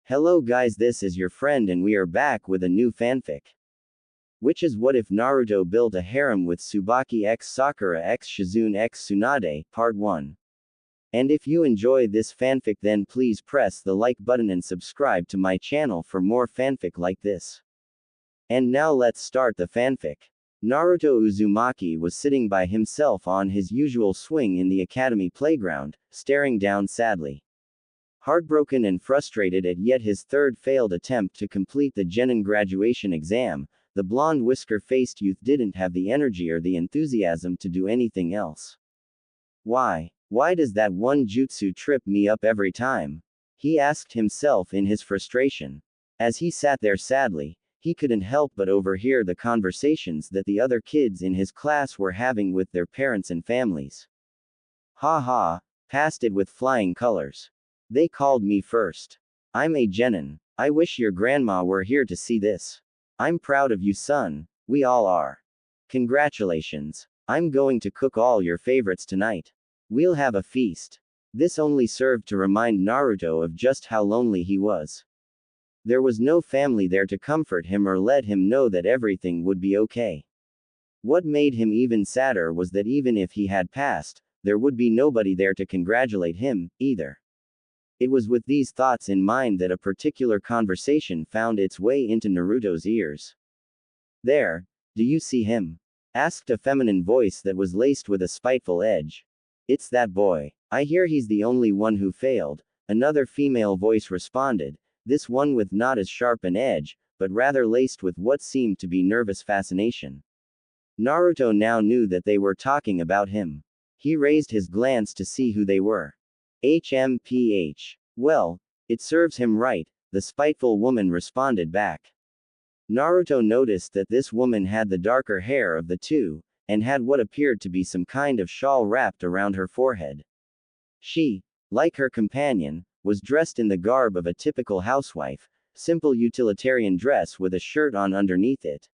Hello guys, this is your friend and we are back with a new fanfic. Which is what if Naruto built a harem with Tsubaki x Sakura x Shizune x Tsunade, part 1. And if you enjoy this fanfic then please press the like button and subscribe to my channel for more fanfic like this. And now let's start the fanfic. Naruto Uzumaki was sitting by himself on his usual swing in the academy playground, staring down sadly. Heartbroken and frustrated at yet his third failed attempt to complete the genin graduation exam, the blonde whisker-faced youth didn't have the energy or the enthusiasm to do anything else. Why does that one jutsu trip me up every time? He asked himself in his frustration. As he sat there sadly, he couldn't help but overhear the conversations that the other kids in his class were having with their parents and families. Ha ha, passed it with flying colors. They called me first. I'm a genin. I wish your grandma were here to see this. I'm proud of you, son. We all are. Congratulations. I'm going to cook all your favorites tonight. We'll have a feast. This only served to remind Naruto of just how lonely he was. There was no family there to comfort him or let him know that everything would be okay. What made him even sadder was that even if he had passed, there would be nobody there to congratulate him, either. It was with these thoughts in mind that a particular conversation found its way into Naruto's ears. There, do you see him? Asked a feminine voice that was laced with a spiteful edge. It's that boy. I hear he's the only one who failed, another female voice responded, this one with not as sharp an edge, but rather laced with what seemed to be nervous fascination. Naruto now knew that they were talking about him. He raised his glance to see who they were. HMPH. Well, it serves him right, the spiteful woman responded back. Naruto noticed that this woman had the darker hair of the two, and had what appeared to be some kind of shawl wrapped around her forehead. She, like her companion, was dressed in the garb of a typical housewife, simple utilitarian dress with a shirt on underneath it.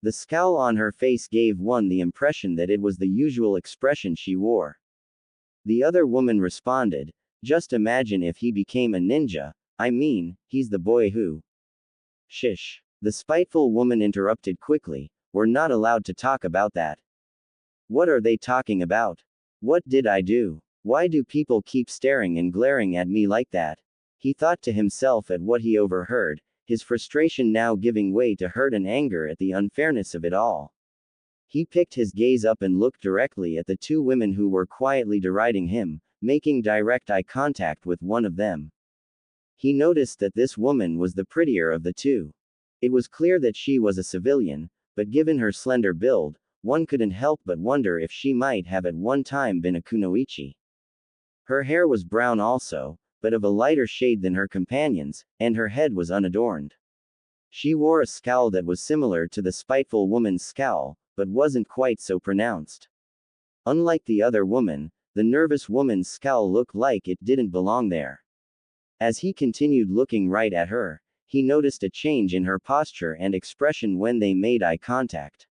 The scowl on her face gave one the impression that it was the usual expression she wore. The other woman responded, just imagine if he became a ninja, I mean, he's the boy who. Shish. The spiteful woman interrupted quickly, we're not allowed to talk about that. What are they talking about? What did I do? Why do people keep staring and glaring at me like that? He thought to himself at what he overheard, his frustration now giving way to hurt and anger at the unfairness of it all. He picked his gaze up and looked directly at the two women who were quietly deriding him, making direct eye contact with one of them. He noticed that this woman was the prettier of the two. It was clear that she was a civilian, but given her slender build, one couldn't help but wonder if she might have at one time been a kunoichi. Her hair was brown also, but of a lighter shade than her companions, and her head was unadorned. She wore a scowl that was similar to the spiteful woman's scowl, but wasn't quite so pronounced. Unlike the other woman, the nervous woman's scowl looked like it didn't belong there. As he continued looking right at her, he noticed a change in her posture and expression when they made eye contact.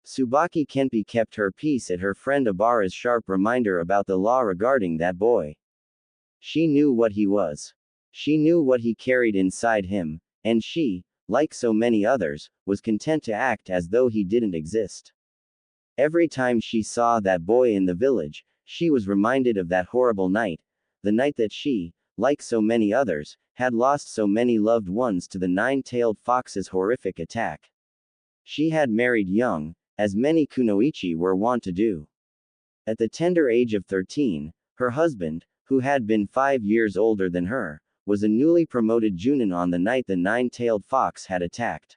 Tsubaki Kenpi kept her peace at her friend Obara's sharp reminder about the law regarding that boy. She knew what he was. She knew what he carried inside him, and she, like so many others, was content to act as though he didn't exist. Every time she saw that boy in the village, she was reminded of that horrible night, the night that she, like so many others, had lost so many loved ones to the nine-tailed fox's horrific attack. She had married young, as many kunoichi were wont to do. At the tender age of 13, her husband, who had been 5 years older than her, was a newly promoted junin on the night the nine-tailed fox had attacked.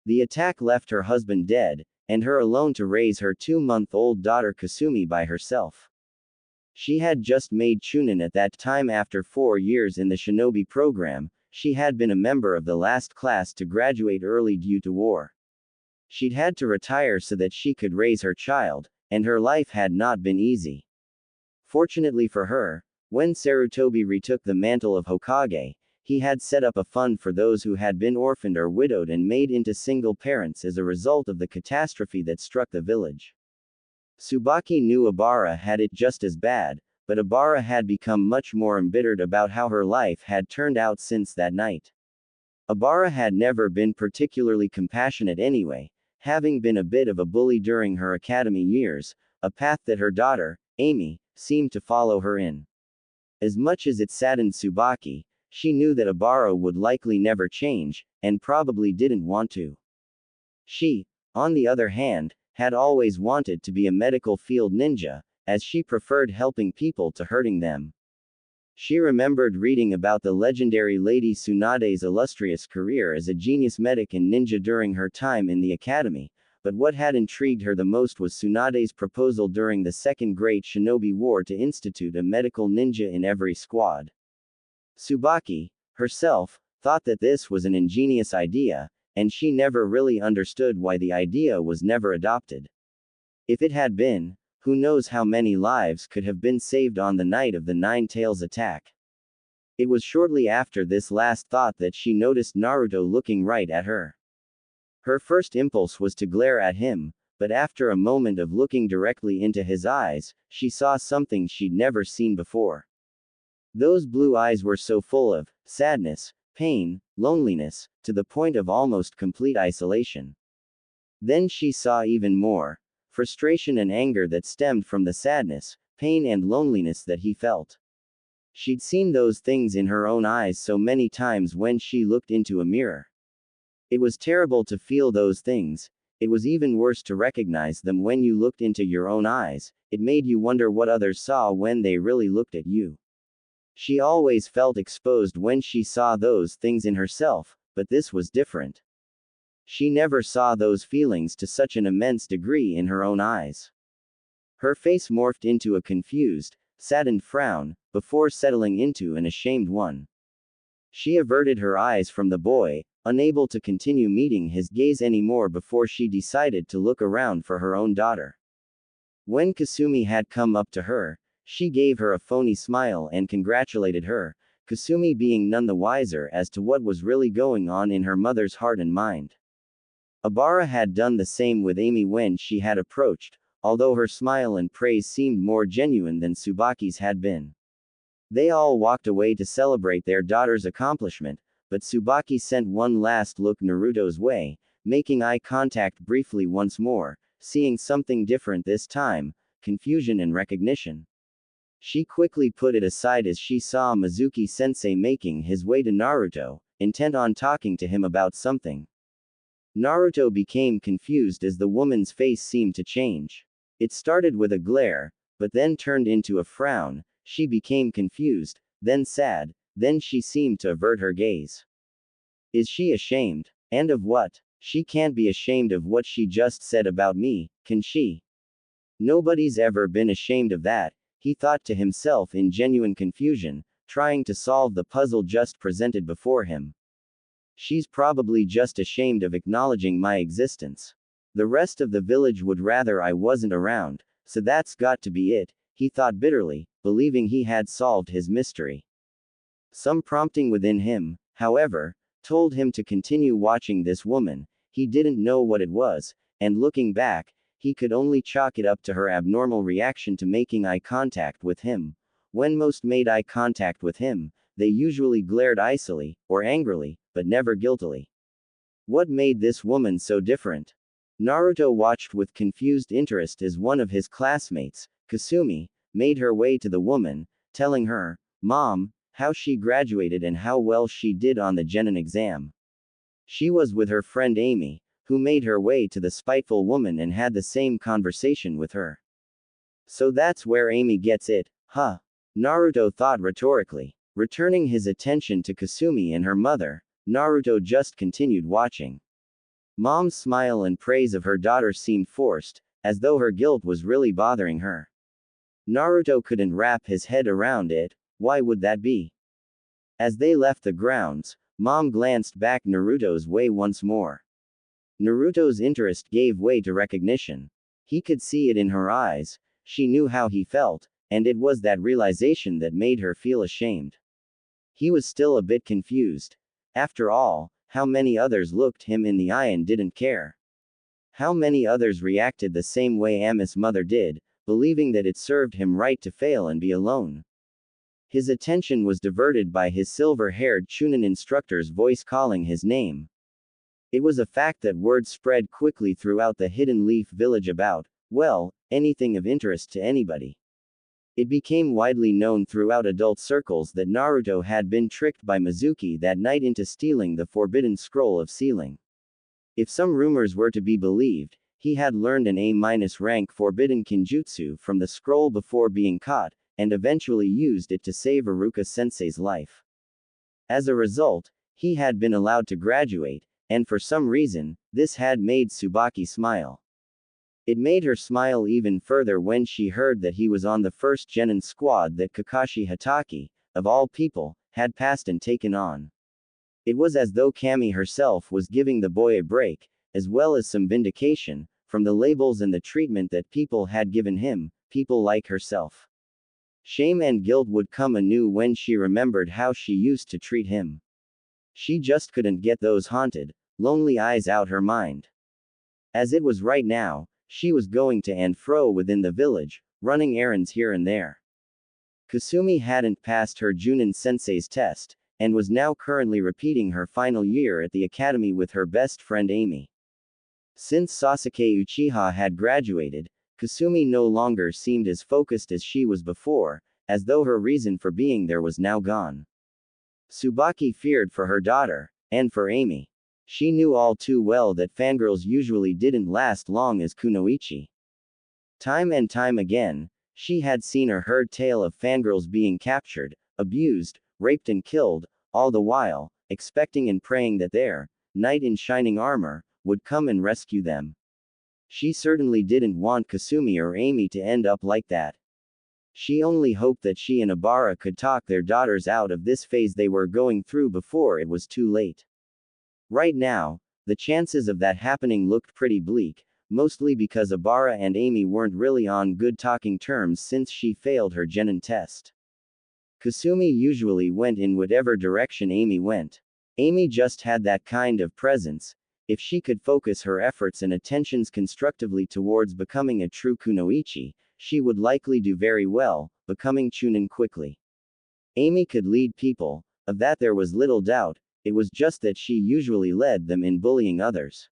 The attack left her husband dead, and her alone to raise her 2-month-old daughter Kasumi by herself. She had just made chunin at that time after 4 years in the shinobi program. She had been a member of the last class to graduate early due to war. She'd had to retire so that she could raise her child, and her life had not been easy. Fortunately for her, when Sarutobi retook the mantle of Hokage, he had set up a fund for those who had been orphaned or widowed and made into single parents as a result of the catastrophe that struck the village. Tsubaki knew Obara had it just as bad, but Abara had become much more embittered about how her life had turned out since that night. Abara had never been particularly compassionate anyway, having been a bit of a bully during her academy years, a path that her daughter, Amy, seemed to follow her in. As much as it saddened Tsubaki, she knew that Abara would likely never change, and probably didn't want to. She, on the other hand, had always wanted to be a medical field ninja, as she preferred helping people to hurting them. She remembered reading about the legendary Lady Tsunade's illustrious career as a genius medic and ninja during her time in the academy, but what had intrigued her the most was Tsunade's proposal during the Second Great Shinobi War to institute a medical ninja in every squad. Tsubaki, herself, thought that this was an ingenious idea, and she never really understood why the idea was never adopted. If it had been, who knows how many lives could have been saved on the night of the Nine Tails attack. It was shortly after this last thought that she noticed Naruto looking right at her. Her first impulse was to glare at him, but after a moment of looking directly into his eyes, she saw something she'd never seen before. Those blue eyes were so full of sadness, pain, loneliness, to the point of almost complete isolation. Then she saw even more frustration and anger that stemmed from the sadness, pain and loneliness that he felt. She'd seen those things in her own eyes so many times when she looked into a mirror. It was terrible to feel those things. It was even worse to recognize them when you looked into your own eyes. It made you wonder what others saw when they really looked at you. She always felt exposed when she saw those things in herself, but this was different. She never saw those feelings to such an immense degree in her own eyes. Her face morphed into a confused, saddened frown, before settling into an ashamed one. She averted her eyes from the boy, unable to continue meeting his gaze anymore before she decided to look around for her own daughter. When Kasumi had come up to her, she gave her a phony smile and congratulated her, Kasumi being none the wiser as to what was really going on in her mother's heart and mind. Abara had done the same with Amy when she had approached, although her smile and praise seemed more genuine than Tsubaki's had been. They all walked away to celebrate their daughter's accomplishment, but Tsubaki sent one last look Naruto's way, making eye contact briefly once more, seeing something different this time, confusion and recognition. She quickly put it aside as she saw Mizuki-sensei making his way to Naruto, intent on talking to him about something. Naruto became confused as the woman's face seemed to change. It started with a glare, but then turned into a frown. She became confused, then sad, then she seemed to avert her gaze. Is she ashamed? And of what? She can't be ashamed of what she just said about me, can she? Nobody's ever been ashamed of that, he thought to himself in genuine confusion, trying to solve the puzzle just presented before him. She's probably just ashamed of acknowledging my existence. The rest of the village would rather I wasn't around, so that's got to be it, he thought bitterly, believing he had solved his mystery. Some prompting within him, however, told him to continue watching this woman. He didn't know what it was, and looking back, he could only chalk it up to her abnormal reaction to making eye contact with him. When most made eye contact with him, they usually glared icily, or angrily, but never guiltily. What made this woman so different? Naruto watched with confused interest as one of his classmates, Kasumi, made her way to the woman, telling her, "Mom, how she graduated and how well she did on the Genin exam." She was with her friend Amy, who made her way to the spiteful woman and had the same conversation with her. So that's where Amy gets it, huh? Naruto thought rhetorically. Returning his attention to Kasumi and her mother, Naruto just continued watching. Mom's smile and praise of her daughter seemed forced, as though her guilt was really bothering her. Naruto couldn't wrap his head around it. Why would that be? As they left the grounds, Mom glanced back Naruto's way once more. Naruto's interest gave way to recognition. He could see it in her eyes. She knew how he felt, and it was that realization that made her feel ashamed. He was still a bit confused. After all, how many others looked him in the eye and didn't care? How many others reacted the same way Ami's mother did, believing that it served him right to fail and be alone. His attention was diverted by his silver-haired Chunin instructor's voice calling his name. It was a fact that word spread quickly throughout the Hidden Leaf village about, well, anything of interest to anybody. It became widely known throughout adult circles that Naruto had been tricked by Mizuki that night into stealing the forbidden scroll of sealing. If some rumors were to be believed, he had learned an A-rank forbidden kinjutsu from the scroll before being caught, and eventually used it to save Iruka-sensei's life. As a result, he had been allowed to graduate, and for some reason, this had made Tsubaki smile. It made her smile even further when she heard that he was on the first genin squad that Kakashi Hatake, of all people, had passed and taken on. It was as though Kami herself was giving the boy a break, as well as some vindication, from the labels and the treatment that people had given him, people like herself. Shame and guilt would come anew when she remembered how she used to treat him. She just couldn't get those haunted, lonely eyes out her mind. As it was right now, she was going to and fro within the village, running errands here and there. Kasumi hadn't passed her Junin sensei's test, and was now currently repeating her final year at the academy with her best friend Amy. Since Sasuke Uchiha had graduated, Kasumi no longer seemed as focused as she was before, as though her reason for being there was now gone. Tsubaki feared for her daughter, and for Amy. She knew all too well that fangirls usually didn't last long as kunoichi. Time and time again, she had seen or heard tale of fangirls being captured, abused, raped and killed, all the while, expecting and praying that their knight in shining armor would come and rescue them. She certainly didn't want Kasumi or Amy to end up like that. She only hoped that she and Obara could talk their daughters out of this phase they were going through before it was too late. Right now, the chances of that happening looked pretty bleak, mostly because Obara and Amy weren't really on good talking terms since she failed her genin test. Kasumi usually went in whatever direction Amy went. Amy just had that kind of presence. If she could focus her efforts and attentions constructively towards becoming a true kunoichi, she would likely do very well, becoming Chunin quickly. Amy could lead people, of that there was little doubt, it was just that she usually led them in bullying others.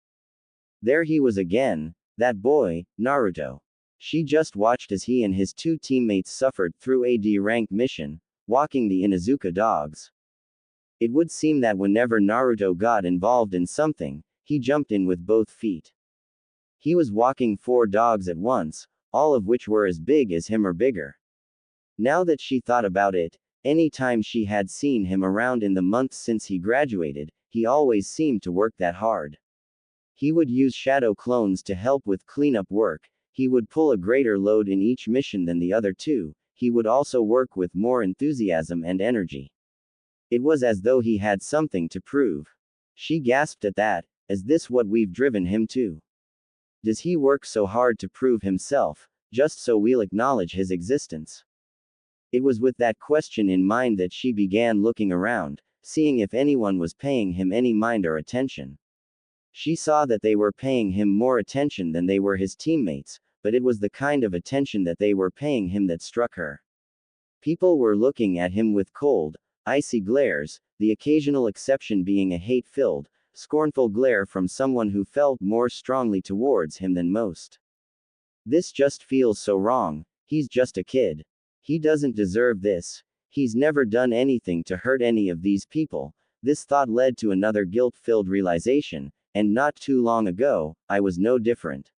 There he was again, that boy, Naruto. She just watched as he and his two teammates suffered through a D-rank mission, walking the Inuzuka dogs. It would seem that whenever Naruto got involved in something, he jumped in with both feet. He was walking 4 dogs at once, all of which were as big as him or bigger. Now that she thought about it, any time she had seen him around in the months since he graduated, he always seemed to work that hard. He would use shadow clones to help with cleanup work, he would pull a greater load in each mission than the other two, he would also work with more enthusiasm and energy. It was as though he had something to prove. She gasped at that. Is this what we've driven him to? Does he work so hard to prove himself, just so we'll acknowledge his existence? It was with that question in mind that she began looking around, seeing if anyone was paying him any mind or attention. She saw that they were paying him more attention than they were his teammates, but it was the kind of attention that they were paying him that struck her. People were looking at him with cold, icy glares, the occasional exception being a hate-filled, scornful glare from someone who felt more strongly towards him than most. This just feels so wrong, he's just a kid. He doesn't deserve this. He's never done anything to hurt any of these people. This thought led to another guilt-filled realization, and not too long ago, I was no different.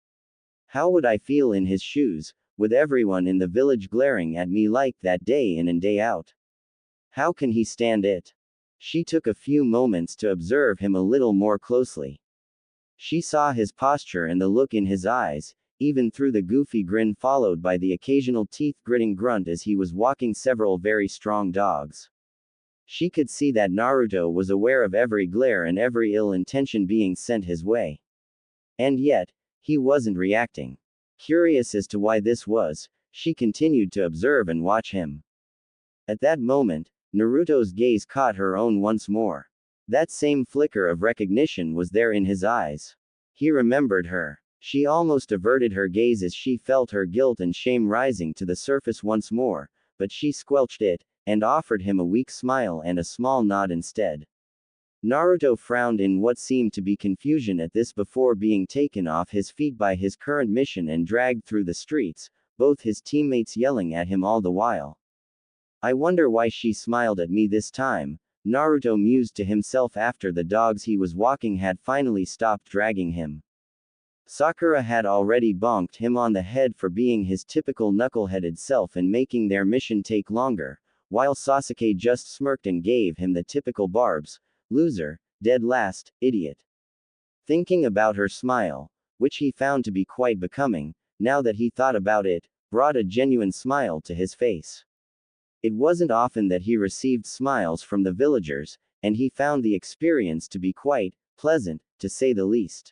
How would I feel in his shoes, with everyone in the village glaring at me like that day in and day out? How can he stand it? She took a few moments to observe him a little more closely. She saw his posture and the look in his eyes, even through the goofy grin followed by the occasional teeth-gritting grunt as he was walking several very strong dogs. She could see that Naruto was aware of every glare and every ill intention being sent his way. And yet, he wasn't reacting. Curious as to why this was, she continued to observe and watch him. At that moment, Naruto's gaze caught her own once more. That same flicker of recognition was there in his eyes. He remembered her. She almost averted her gaze as she felt her guilt and shame rising to the surface once more, but she squelched it, and offered him a weak smile and a small nod instead. Naruto frowned in what seemed to be confusion at this before being taken off his feet by his current mission and dragged through the streets, both his teammates yelling at him all the while. I wonder why she smiled at me this time, Naruto mused to himself after the dogs he was walking had finally stopped dragging him. Sakura had already bonked him on the head for being his typical knuckleheaded self and making their mission take longer, while Sasuke just smirked and gave him the typical barbs, loser, dead last, idiot. Thinking about her smile, which he found to be quite becoming, now that he thought about it, brought a genuine smile to his face. It wasn't often that he received smiles from the villagers, and he found the experience to be quite pleasant, to say the least.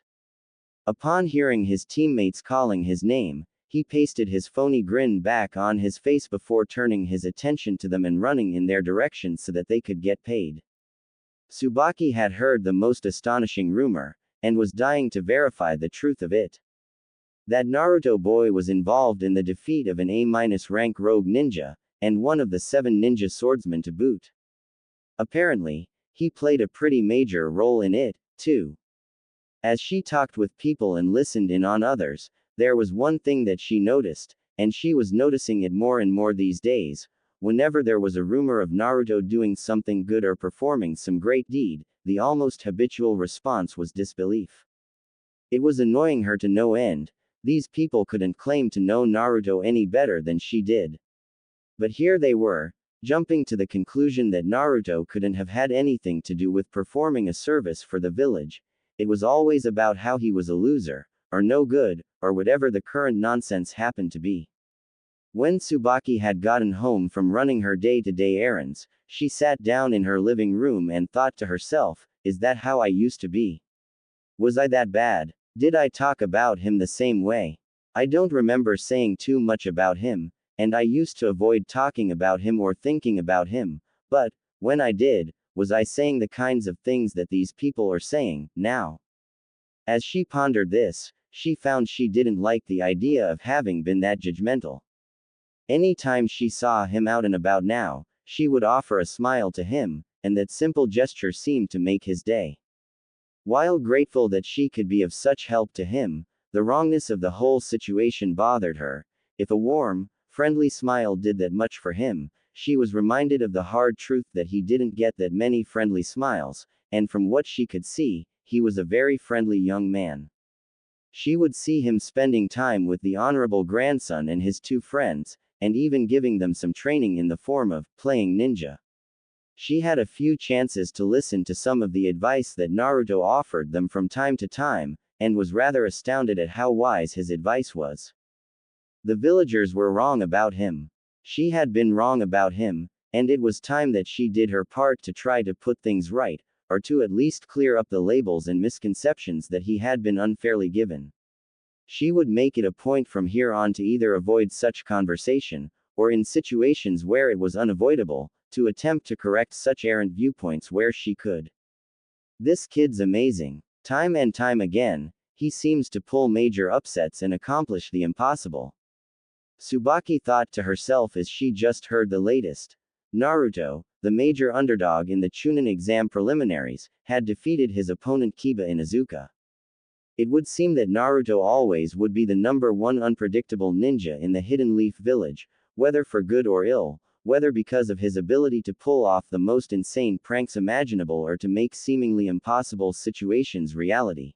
Upon hearing his teammates calling his name, he pasted his phony grin back on his face before turning his attention to them and running in their direction so that they could get paid. Tsubaki had heard the most astonishing rumor, and was dying to verify the truth of it. That Naruto boy was involved in the defeat of an A-rank rogue ninja, and one of the 7 ninja swordsmen to boot. Apparently, he played a pretty major role in it, too. As she talked with people and listened in on others, there was one thing that she noticed, and she was noticing it more and more these days. Whenever there was a rumor of Naruto doing something good or performing some great deed, the almost habitual response was disbelief. It was annoying her to no end. These people couldn't claim to know Naruto any better than she did. But here they were, jumping to the conclusion that Naruto couldn't have had anything to do with performing a service for the village. It was always about how he was a loser, or no good, or whatever the current nonsense happened to be. When Tsubaki had gotten home from running her day-to-day errands, she sat down in her living room and thought to herself, is that how I used to be? Was I that bad? Did I talk about him the same way? I don't remember saying too much about him, and I used to avoid talking about him or thinking about him, but, when I did, was I saying the kinds of things that these people are saying, now? As she pondered this, she found she didn't like the idea of having been that judgmental. Any time she saw him out and about now, she would offer a smile to him, and that simple gesture seemed to make his day. While grateful that she could be of such help to him, the wrongness of the whole situation bothered her. If a warm, friendly smile did that much for him, she was reminded of the hard truth that he didn't get that many friendly smiles, and from what she could see, he was a very friendly young man. She would see him spending time with the honorable grandson and his 2 friends, and even giving them some training in the form of playing ninja. She had a few chances to listen to some of the advice that Naruto offered them from time to time, and was rather astounded at how wise his advice was. The villagers were wrong about him. She had been wrong about him, and it was time that she did her part to try to put things right, or to at least clear up the labels and misconceptions that he had been unfairly given. She would make it a point from here on to either avoid such conversation, or in situations where it was unavoidable, to attempt to correct such errant viewpoints where she could. This kid's amazing. Time and time again, he seems to pull major upsets and accomplish the impossible. Tsubaki thought to herself as she just heard the latest. Naruto, the major underdog in the Chunin exam preliminaries, had defeated his opponent Kiba Inuzuka. It would seem that Naruto always would be the #1 unpredictable ninja in the Hidden Leaf Village, whether for good or ill, whether because of his ability to pull off the most insane pranks imaginable or to make seemingly impossible situations reality.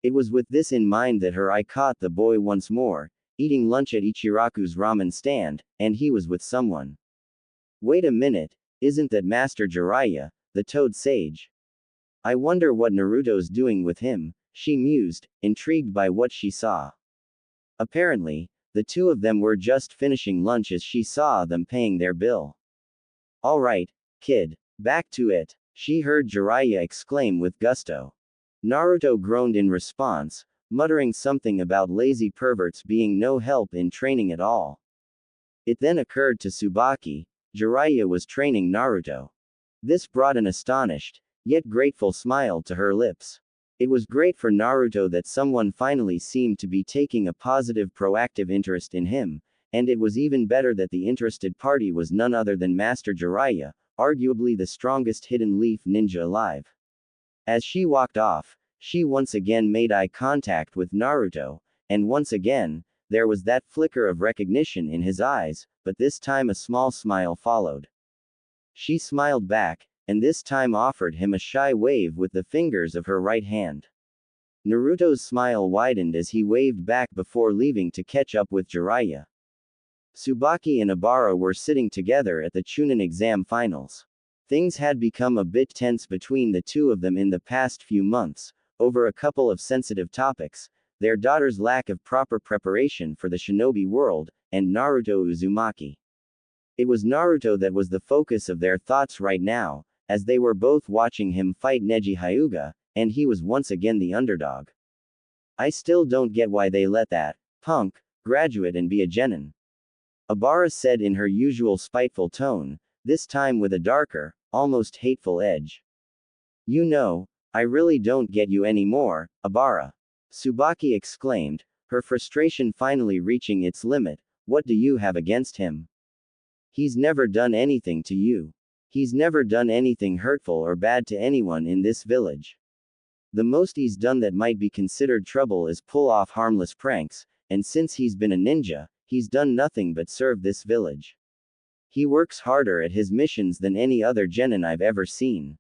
It was with this in mind that her eye caught the boy once more, eating lunch at Ichiraku's ramen stand, and he was with someone. Wait a minute, isn't that Master Jiraiya, the Toad Sage? I wonder what Naruto's doing with him, she mused, intrigued by what she saw. Apparently, the 2 of them were just finishing lunch as she saw them paying their bill. All right, kid, back to it, she heard Jiraiya exclaim with gusto. Naruto groaned in response, muttering something about lazy perverts being no help in training at all. It then occurred to Tsubaki, Jiraiya was training Naruto. This brought an astonished, yet grateful smile to her lips. It was great for Naruto that someone finally seemed to be taking a positive proactive interest in him, and it was even better that the interested party was none other than Master Jiraiya, arguably the strongest hidden leaf ninja alive. As she walked off, she once again made eye contact with Naruto, and once again, there was that flicker of recognition in his eyes, but this time a small smile followed. She smiled back, and this time offered him a shy wave with the fingers of her right hand. Naruto's smile widened as he waved back before leaving to catch up with Jiraiya. Tsubaki and Obara were sitting together at the Chunin exam finals. Things had become a bit tense between the two of them in the past few months, over a couple of sensitive topics: their daughter's lack of proper preparation for the shinobi world, and Naruto Uzumaki. It was Naruto that was the focus of their thoughts right now, as they were both watching him fight Neji Hyuga, and he was once again the underdog. I still don't get why they let that punk graduate and be a genin. Obara said in her usual spiteful tone, this time with a darker, almost hateful edge. You know, I really don't get you anymore, Obara. Tsubaki exclaimed, her frustration finally reaching its limit. What do you have against him? He's never done anything to you. He's never done anything hurtful or bad to anyone in this village. The most he's done that might be considered trouble is pull off harmless pranks, and since he's been a ninja, he's done nothing but serve this village. He works harder at his missions than any other genin I've ever seen.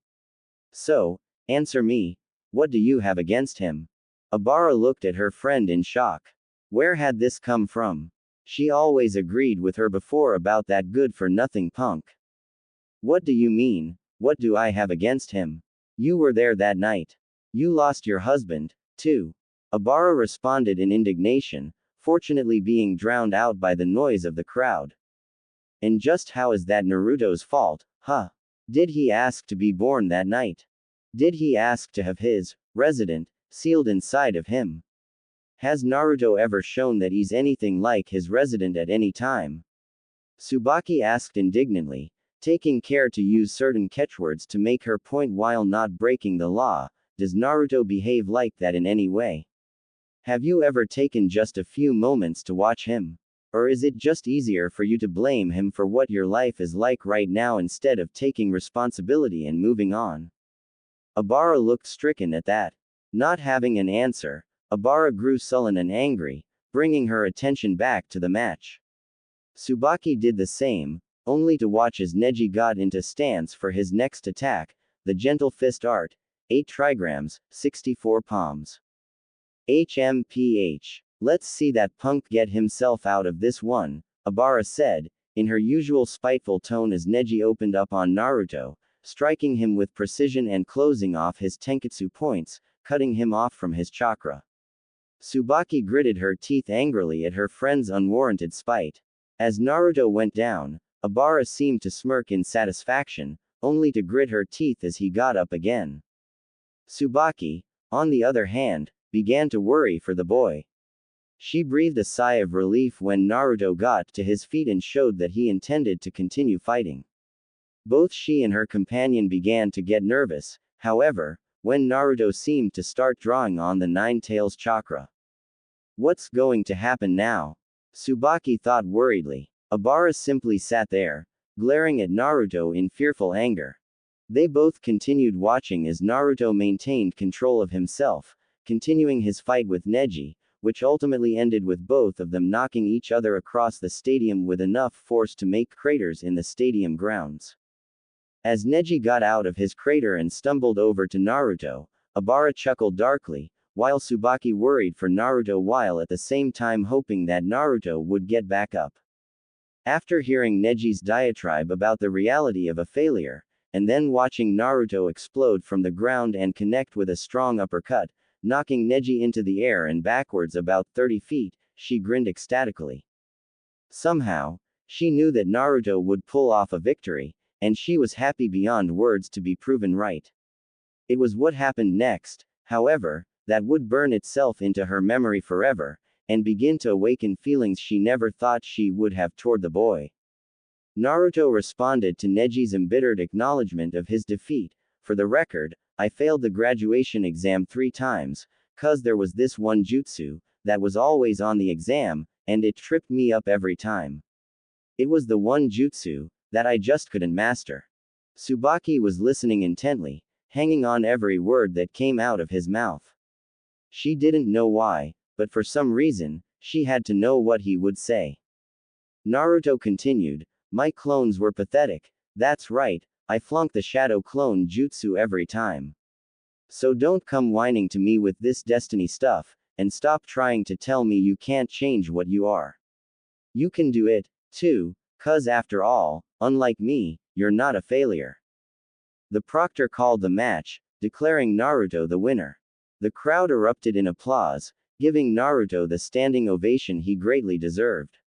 So, answer me, what do you have against him? Obara looked at her friend in shock. Where had this come from? She always agreed with her before about that good-for-nothing punk. What do you mean, what do I have against him? You were there that night. You lost your husband, too. Obara responded in indignation, fortunately being drowned out by the noise of the crowd. And just how is that Naruto's fault, huh? Did he ask to be born that night? Did he ask to have his resident sealed inside of him? Has Naruto ever shown that he's anything like his resident at any time? Tsubaki asked indignantly, taking care to use certain catchwords to make her point while not breaking the law. Does Naruto behave like that in any way? Have you ever taken just a few moments to watch him? Or is it just easier for you to blame him for what your life is like right now instead of taking responsibility and moving on? Obara looked stricken at that. Not having an answer, Obara grew sullen and angry, bringing her attention back to the match. Tsubaki did the same, only to watch as Neji got into stance for his next attack, the gentle fist art, 8 trigrams, 64 palms. HMPH. Let's see that punk get himself out of this one, Obara said, in her usual spiteful tone as Neji opened up on Naruto, striking him with precision and closing off his tenketsu points, cutting him off from his chakra. Tsubaki gritted her teeth angrily at her friend's unwarranted spite. As Naruto went down, Obara seemed to smirk in satisfaction, only to grit her teeth as he got up again. Tsubaki, on the other hand, began to worry for the boy. She breathed a sigh of relief when Naruto got to his feet and showed that he intended to continue fighting. Both she and her companion began to get nervous, however, when Naruto seemed to start drawing on the Nine Tails chakra. What's going to happen now? Tsubaki thought worriedly. Obara simply sat there, glaring at Naruto in fearful anger. They both continued watching as Naruto maintained control of himself, continuing his fight with Neji, which ultimately ended with both of them knocking each other across the stadium with enough force to make craters in the stadium grounds. As Neji got out of his crater and stumbled over to Naruto, Obara chuckled darkly, while Tsubaki worried for Naruto while at the same time hoping that Naruto would get back up. After hearing Neji's diatribe about the reality of a failure, and then watching Naruto explode from the ground and connect with a strong uppercut, knocking Neji into the air and backwards about 30 feet, she grinned ecstatically. Somehow, she knew that Naruto would pull off a victory, and she was happy beyond words to be proven right. It was what happened next, however, that would burn itself into her memory forever, and begin to awaken feelings she never thought she would have toward the boy. Naruto responded to Neji's embittered acknowledgement of his defeat. For the record, I failed the graduation exam 3 times, 'cause there was this one jutsu that was always on the exam, and it tripped me up every time. It was the one jutsu that I just couldn't master. Tsubaki was listening intently, hanging on every word that came out of his mouth. She didn't know why, but for some reason, she had to know what he would say. Naruto continued, "My clones were pathetic. That's right, I flunked the shadow clone jutsu every time. So don't come whining to me with this destiny stuff, and stop trying to tell me you can't change what you are. You can do it, too, 'cause after all, unlike me, you're not a failure." The proctor called the match, declaring Naruto the winner. The crowd erupted in applause, giving Naruto the standing ovation he greatly deserved.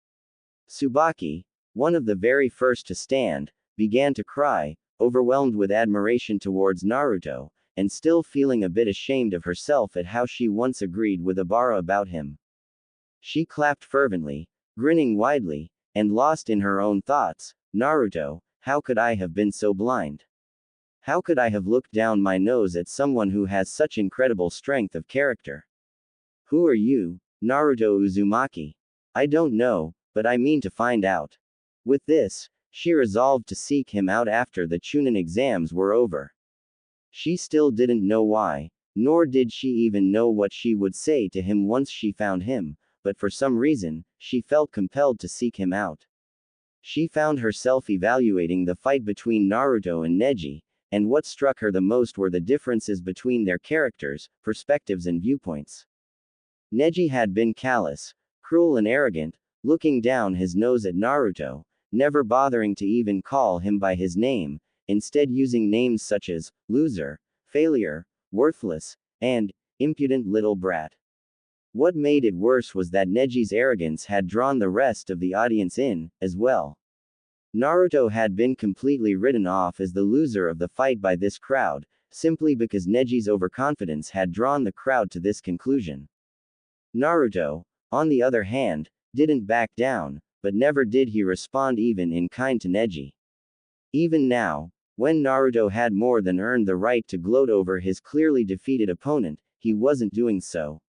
Tsubaki, one of the very first to stand, began to cry, overwhelmed with admiration towards Naruto, and still feeling a bit ashamed of herself at how she once agreed with Obara about him. She clapped fervently, grinning widely, and lost in her own thoughts. "Naruto, how could I have been so blind? How could I have looked down my nose at someone who has such incredible strength of character? Who are you, Naruto Uzumaki? I don't know, but I mean to find out." With this, she resolved to seek him out after the Chunin exams were over. She still didn't know why, nor did she even know what she would say to him once she found him, but for some reason, she felt compelled to seek him out. She found herself evaluating the fight between Naruto and Neji, and what struck her the most were the differences between their characters, perspectives and viewpoints. Neji had been callous, cruel and arrogant, looking down his nose at Naruto, never bothering to even call him by his name, instead using names such as loser, failure, worthless, and impudent little brat. What made it worse was that Neji's arrogance had drawn the rest of the audience in, as well. Naruto had been completely written off as the loser of the fight by this crowd, simply because Neji's overconfidence had drawn the crowd to this conclusion. Naruto, on the other hand, didn't back down, but never did he respond even in kind to Neji. Even now, when Naruto had more than earned the right to gloat over his clearly defeated opponent, he wasn't doing so.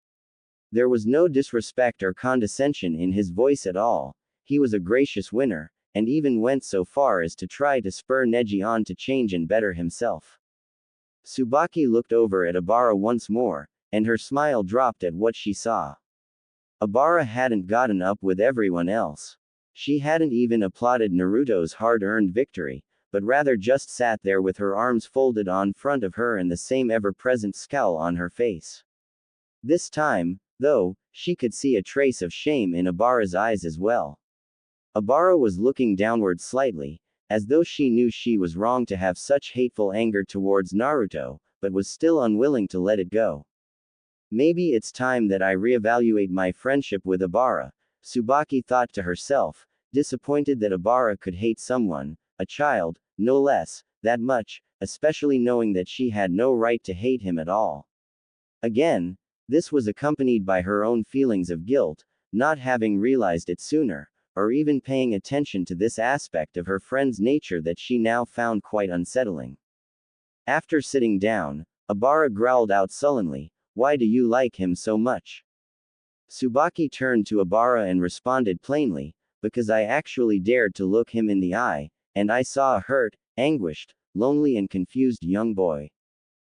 There was no disrespect or condescension in his voice at all. He was a gracious winner, and even went so far as to try to spur Neji on to change and better himself. Tsubaki looked over at Obara once more, and her smile dropped at what she saw. Obara hadn't gotten up with everyone else. She hadn't even applauded Naruto's hard-earned victory, but rather just sat there with her arms folded on front of her and the same ever-present scowl on her face. This time, though, she could see a trace of shame in Obara's eyes as well. Obara was looking downward slightly, as though she knew she was wrong to have such hateful anger towards Naruto, but was still unwilling to let it go. Maybe it's time that I reevaluate my friendship with Obara, Tsubaki thought to herself, disappointed that Obara could hate someone, a child, no less, that much, especially knowing that she had no right to hate him at all. Again, this was accompanied by her own feelings of guilt, not having realized it sooner, or even paying attention to this aspect of her friend's nature that she now found quite unsettling. After sitting down, Obara growled out sullenly, "Why do you like him so much?" Tsubaki turned to Obara and responded plainly, "Because I actually dared to look him in the eye, and I saw a hurt, anguished, lonely and confused young boy.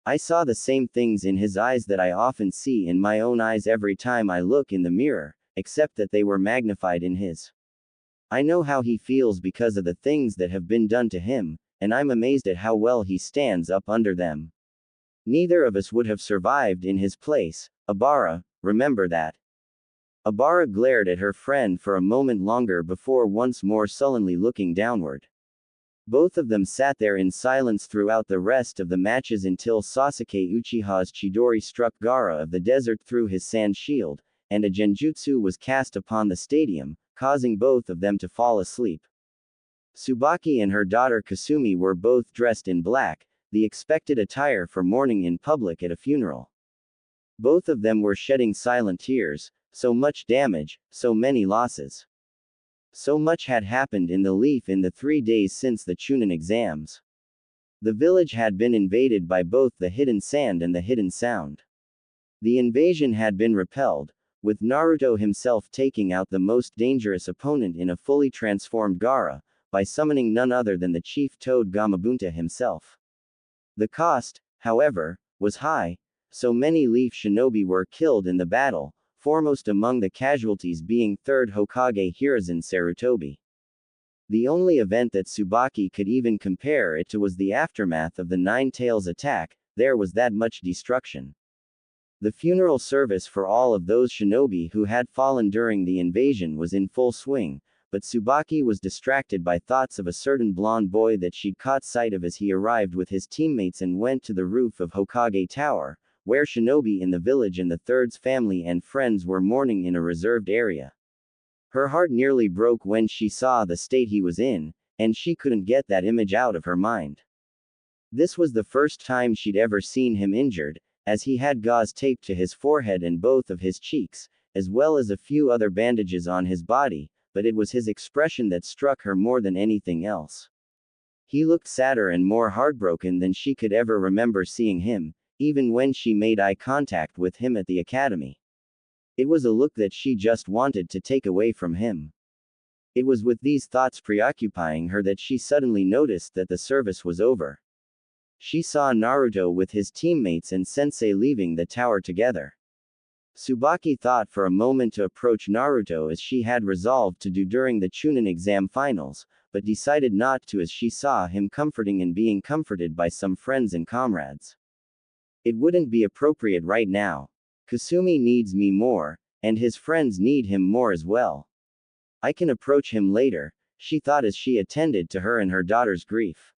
I saw the same things in his eyes that I often see in my own eyes every time I look in the mirror, except that they were magnified in his. I know how he feels because of the things that have been done to him, and I'm amazed at how well he stands up under them. Neither of us would have survived in his place, Obara, remember that." Obara glared at her friend for a moment longer before once more sullenly looking downward. Both of them sat there in silence throughout the rest of the matches until Sasuke Uchiha's Chidori struck Gaara of the desert through his sand shield, and a genjutsu was cast upon the stadium, causing both of them to fall asleep. Tsubaki and her daughter Kasumi were both dressed in black, the expected attire for mourning in public at a funeral. Both of them were shedding silent tears, so much damage, so many losses. So much had happened in the leaf in the 3 days since the Chunin exams. The village had been invaded by both the Hidden Sand and the Hidden Sound. The invasion had been repelled, with Naruto himself taking out the most dangerous opponent in a fully transformed Gaara, by summoning none other than the chief Toad Gamabunta himself. The cost, however, was high, so many Leaf Shinobi were killed in the battle, foremost among the casualties being 3rd Hokage Hiruzen Sarutobi. The only event that Tsubaki could even compare it to was the aftermath of the Nine Tails attack. There was that much destruction. The funeral service for all of those shinobi who had fallen during the invasion was in full swing, but Tsubaki was distracted by thoughts of a certain blonde boy that she'd caught sight of as he arrived with his teammates and went to the roof of Hokage Tower, where shinobi in the village and the Third's family and friends were mourning in a reserved area. Her heart nearly broke when she saw the state he was in, and she couldn't get that image out of her mind. This was the first time she'd ever seen him injured, as he had gauze taped to his forehead and both of his cheeks, as well as a few other bandages on his body, but it was his expression that struck her more than anything else. He looked sadder and more heartbroken than she could ever remember seeing him, even when she made eye contact with him at the academy. It was a look that she just wanted to take away from him. It was with these thoughts preoccupying her that she suddenly noticed that the service was over. She saw Naruto with his teammates and Sensei leaving the tower together. Tsubaki thought for a moment to approach Naruto as she had resolved to do during the Chunin exam finals, but decided not to as she saw him comforting and being comforted by some friends and comrades. It wouldn't be appropriate right now. Kasumi needs me more, and his friends need him more as well. I can approach him later, she thought as she attended to her and her daughter's grief.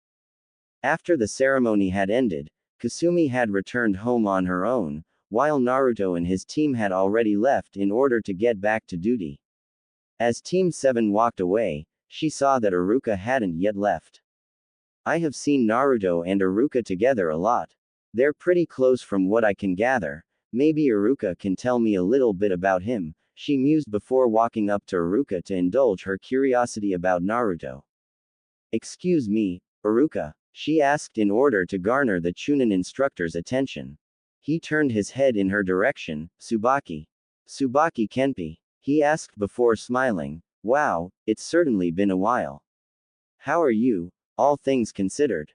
After the ceremony had ended, Kasumi had returned home on her own, while Naruto and his team had already left in order to get back to duty. As Team 7 walked away, she saw that Iruka hadn't yet left. I have seen Naruto and Iruka together a lot. They're pretty close from what I can gather. Maybe Iruka can tell me a little bit about him, she mused before walking up to Iruka to indulge her curiosity about Naruto. Excuse me, Iruka, she asked in order to garner the Chunin instructor's attention. He turned his head in her direction. Tsubaki. Tsubaki Kenpi, he asked before smiling. Wow, it's certainly been a while. How are you, all things considered?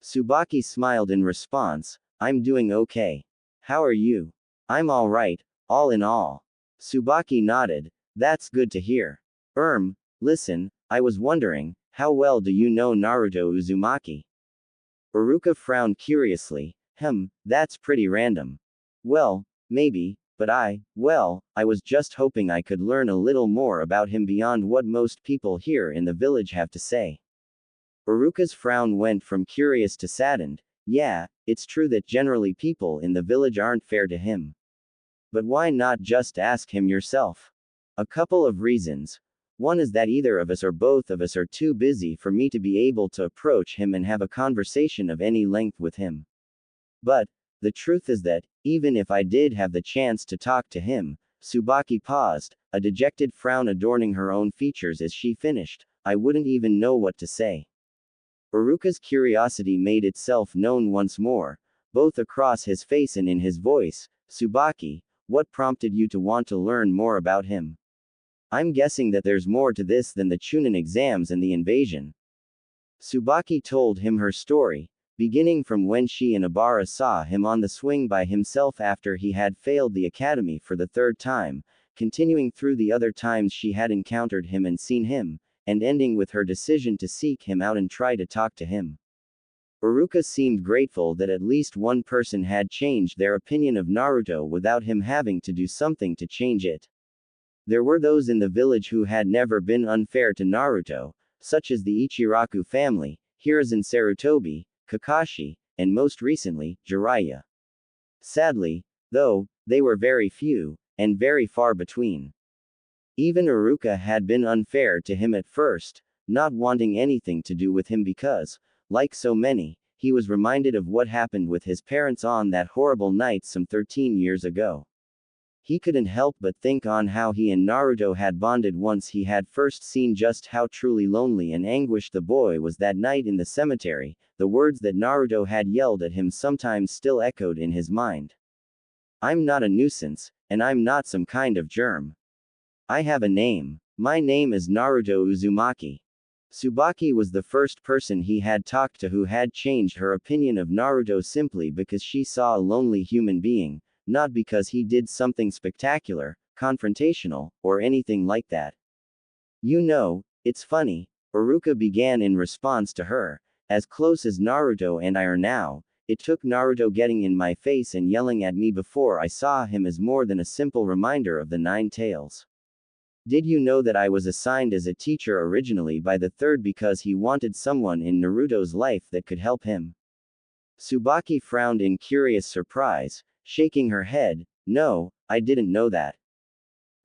Tsubaki smiled in response. I'm doing okay. How are you? I'm alright, all in all. Tsubaki nodded. That's good to hear. Listen, I was wondering, how well do you know Naruto Uzumaki? Iruka frowned curiously. That's pretty random. Well, maybe, but I was just hoping I could learn a little more about him beyond what most people here in the village have to say. Iruka's frown went from curious to saddened. Yeah, it's true that generally people in the village aren't fair to him. But why not just ask him yourself? A couple of reasons. One is that either of us or both of us are too busy for me to be able to approach him and have a conversation of any length with him. But, the truth is that, even if I did have the chance to talk to him, Tsubaki paused, a dejected frown adorning her own features as she finished, I wouldn't even know what to say. Iruka's curiosity made itself known once more, both across his face and in his voice. Tsubaki, what prompted you to want to learn more about him? I'm guessing that there's more to this than the Chunin exams and the invasion. Tsubaki told him her story, beginning from when she and Ibara saw him on the swing by himself after he had failed the academy for the 3rd time, continuing through the other times she had encountered him and seen him, and ending with her decision to seek him out and try to talk to him. Iruka seemed grateful that at least one person had changed their opinion of Naruto without him having to do something to change it. There were those in the village who had never been unfair to Naruto, such as the Ichiraku family, Hiruzen Sarutobi, Kakashi, and most recently, Jiraiya. Sadly, though, they were very few, and very far between. Even Iruka had been unfair to him at first, not wanting anything to do with him because, like so many, he was reminded of what happened with his parents on that horrible night some 13 years ago. He couldn't help but think on how he and Naruto had bonded once he had first seen just how truly lonely and anguished the boy was that night in the cemetery. The words that Naruto had yelled at him sometimes still echoed in his mind. I'm not a nuisance, and I'm not some kind of germ. I have a name. My name is Naruto Uzumaki. Tsubaki was the first person he had talked to who had changed her opinion of Naruto simply because she saw a lonely human being, not because he did something spectacular, confrontational, or anything like that. You know, it's funny, Iruka began in response to her. As close as Naruto and I are now, it took Naruto getting in my face and yelling at me before I saw him as more than a simple reminder of the Nine Tails. Did you know that I was assigned as a teacher originally by the third because he wanted someone in Naruto's life that could help him? Tsubaki frowned in curious surprise, shaking her head. No, I didn't know that.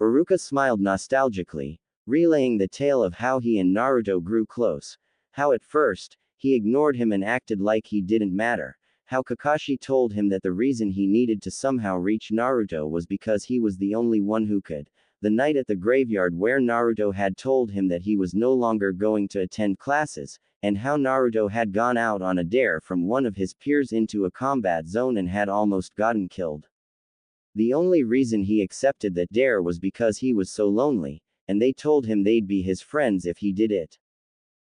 Iruka smiled nostalgically, relaying the tale of how he and Naruto grew close, how at first, he ignored him and acted like he didn't matter, how Kakashi told him that the reason he needed to somehow reach Naruto was because he was the only one who could. The night at the graveyard where Naruto had told him that he was no longer going to attend classes, and how Naruto had gone out on a dare from one of his peers into a combat zone and had almost gotten killed. The only reason he accepted that dare was because he was so lonely, and they told him they'd be his friends if he did it.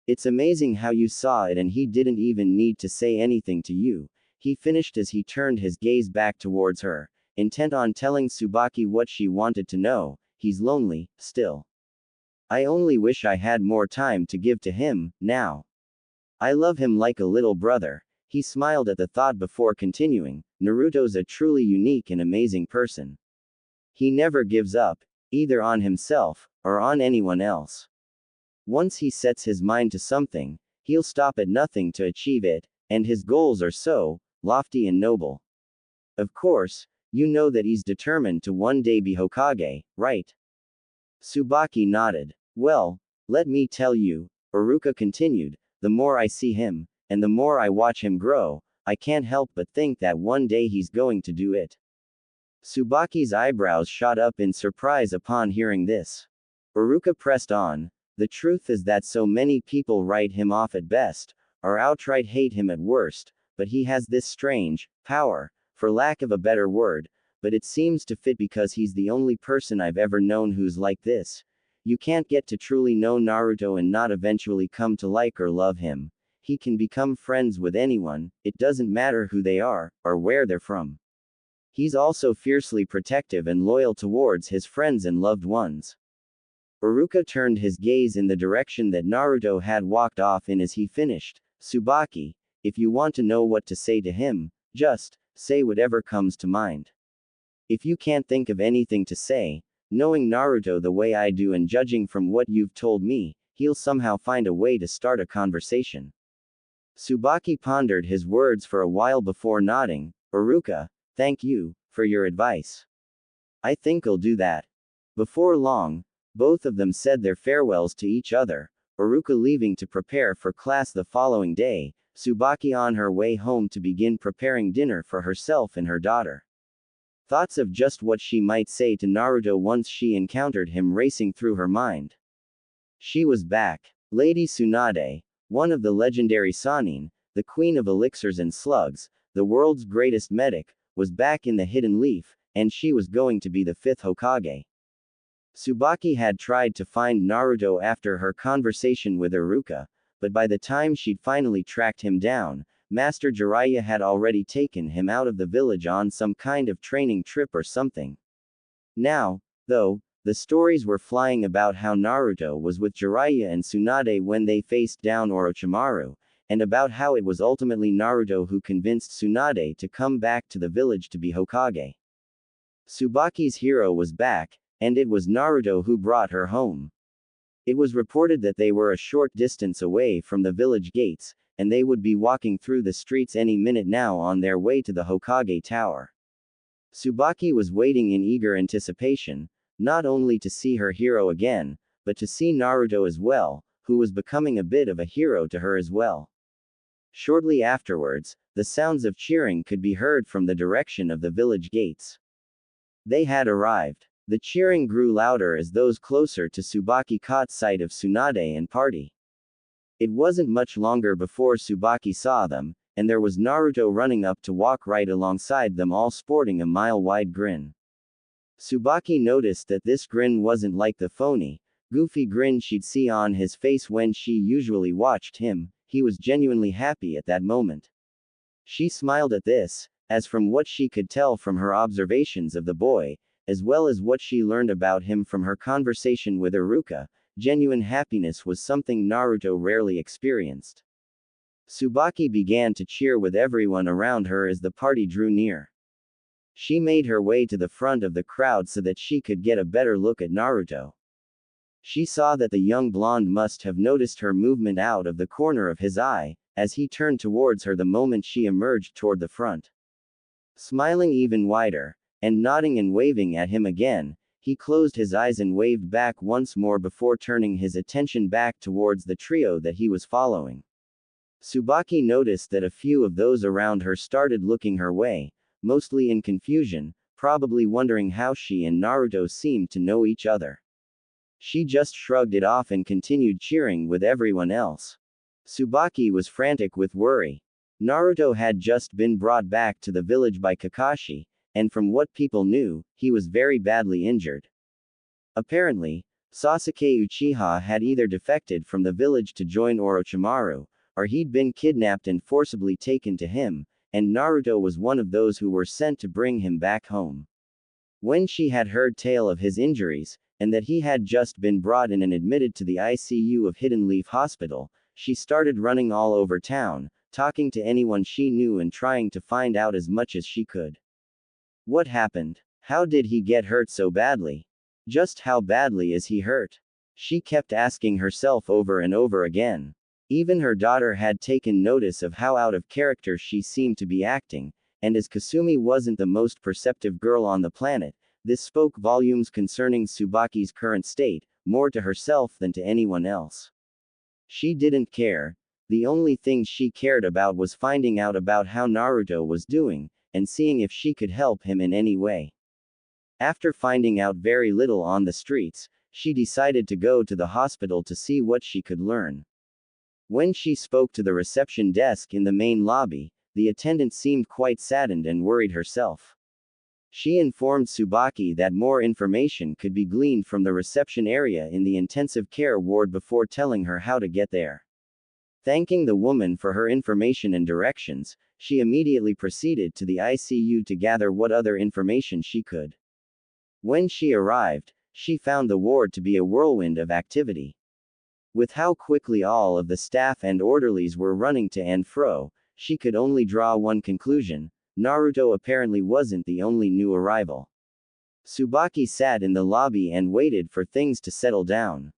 It's amazing how you saw it and he didn't even need to say anything to you, he finished as he turned his gaze back towards her, intent on telling Tsubaki what she wanted to know. He's lonely, still. I only wish I had more time to give to him, now. I love him like a little brother. He smiled at the thought before continuing, Naruto's a truly unique and amazing person. He never gives up, either on himself, or on anyone else. Once he sets his mind to something, he'll stop at nothing to achieve it, and his goals are so lofty and noble. Of course, you know that he's determined to one day be Hokage, right? Tsubaki nodded. Well, let me tell you, Iruka continued, the more I see him, and the more I watch him grow, I can't help but think that one day he's going to do it. Tsubaki's eyebrows shot up in surprise upon hearing this. Iruka pressed on, the truth is that so many people write him off at best, or outright hate him at worst, but he has this strange power, for lack of a better word, but it seems to fit because he's the only person I've ever known who's like this. You can't get to truly know Naruto and not eventually come to like or love him. He can become friends with anyone, it doesn't matter who they are, or where they're from. He's also fiercely protective and loyal towards his friends and loved ones. Iruka turned his gaze in the direction that Naruto had walked off in as he finished. Tsubaki, if you want to know what to say to him, just say whatever comes to mind. If you can't think of anything to say, knowing Naruto the way I do and judging from what you've told me, he'll somehow find a way to start a conversation. Tsubaki pondered his words for a while before nodding. Iruka, thank you for your advice. I think I'll do that. Before long, both of them said their farewells to each other, Iruka leaving to prepare for class the following day, Tsubaki on her way home to begin preparing dinner for herself and her daughter. Thoughts of just what she might say to Naruto once she encountered him racing through her mind. She was back. Lady Tsunade, one of the legendary Sannin, the queen of elixirs and slugs, the world's greatest medic, was back in the Hidden Leaf, and she was going to be the fifth Hokage. Tsubaki had tried to find Naruto after her conversation with Iruka, but by the time she'd finally tracked him down, Master Jiraiya had already taken him out of the village on some kind of training trip or something. Now, though, the stories were flying about how Naruto was with Jiraiya and Tsunade when they faced down Orochimaru, and about how it was ultimately Naruto who convinced Tsunade to come back to the village to be Hokage. Tsubaki's hero was back, and it was Naruto who brought her home. It was reported that they were a short distance away from the village gates, and they would be walking through the streets any minute now on their way to the Hokage Tower. Tsubaki was waiting in eager anticipation, not only to see her hero again, but to see Naruto as well, who was becoming a bit of a hero to her as well. Shortly afterwards, the sounds of cheering could be heard from the direction of the village gates. They had arrived. The cheering grew louder as those closer to Tsubaki caught sight of Tsunade and party. It wasn't much longer before Tsubaki saw them, and there was Naruto running up to walk right alongside them, all sporting a mile-wide grin. Tsubaki noticed that this grin wasn't like the phony, goofy grin she'd see on his face when she usually watched him. He was genuinely happy at that moment. She smiled at this, as from what she could tell from her observations of the boy, as well as what she learned about him from her conversation with Iruka, genuine happiness was something Naruto rarely experienced. Tsubaki began to cheer with everyone around her as the party drew near. She made her way to the front of the crowd so that she could get a better look at Naruto. She saw that the young blonde must have noticed her movement out of the corner of his eye, as he turned towards her the moment she emerged toward the front. Smiling even wider, and nodding and waving at him again, he closed his eyes and waved back once more before turning his attention back towards the trio that he was following. Tsubaki noticed that a few of those around her started looking her way, mostly in confusion, probably wondering how she and Naruto seemed to know each other. She just shrugged it off and continued cheering with everyone else. Tsubaki was frantic with worry. Naruto had just been brought back to the village by Kakashi, and from what people knew, he was very badly injured. Apparently, Sasuke Uchiha had either defected from the village to join Orochimaru, or he'd been kidnapped and forcibly taken to him, and Naruto was one of those who were sent to bring him back home. When she had heard tale of his injuries, and that he had just been brought in and admitted to the ICU of Hidden Leaf Hospital, she started running all over town, talking to anyone she knew and trying to find out as much as she could. What happened? How did he get hurt so badly? Just how badly is he hurt? She kept asking herself over and over again. Even her daughter had taken notice of how out of character she seemed to be acting, and as Kasumi wasn't the most perceptive girl on the planet, this spoke volumes concerning Tsubaki's current state, more to herself than to anyone else. She didn't care. The only thing she cared about was finding out about how Naruto was doing, and seeing if she could help him in any way. After finding out very little on the streets, she decided to go to the hospital to see what she could learn. When she spoke to the reception desk in the main lobby, the attendant seemed quite saddened and worried herself. She informed Tsubaki that more information could be gleaned from the reception area in the intensive care ward before telling her how to get there. Thanking the woman for her information and directions, she immediately proceeded to the ICU to gather what other information she could. When she arrived, she found the ward to be a whirlwind of activity. With how quickly all of the staff and orderlies were running to and fro, she could only draw one conclusion: Naruto apparently wasn't the only new arrival. Tsubaki sat in the lobby and waited for things to settle down.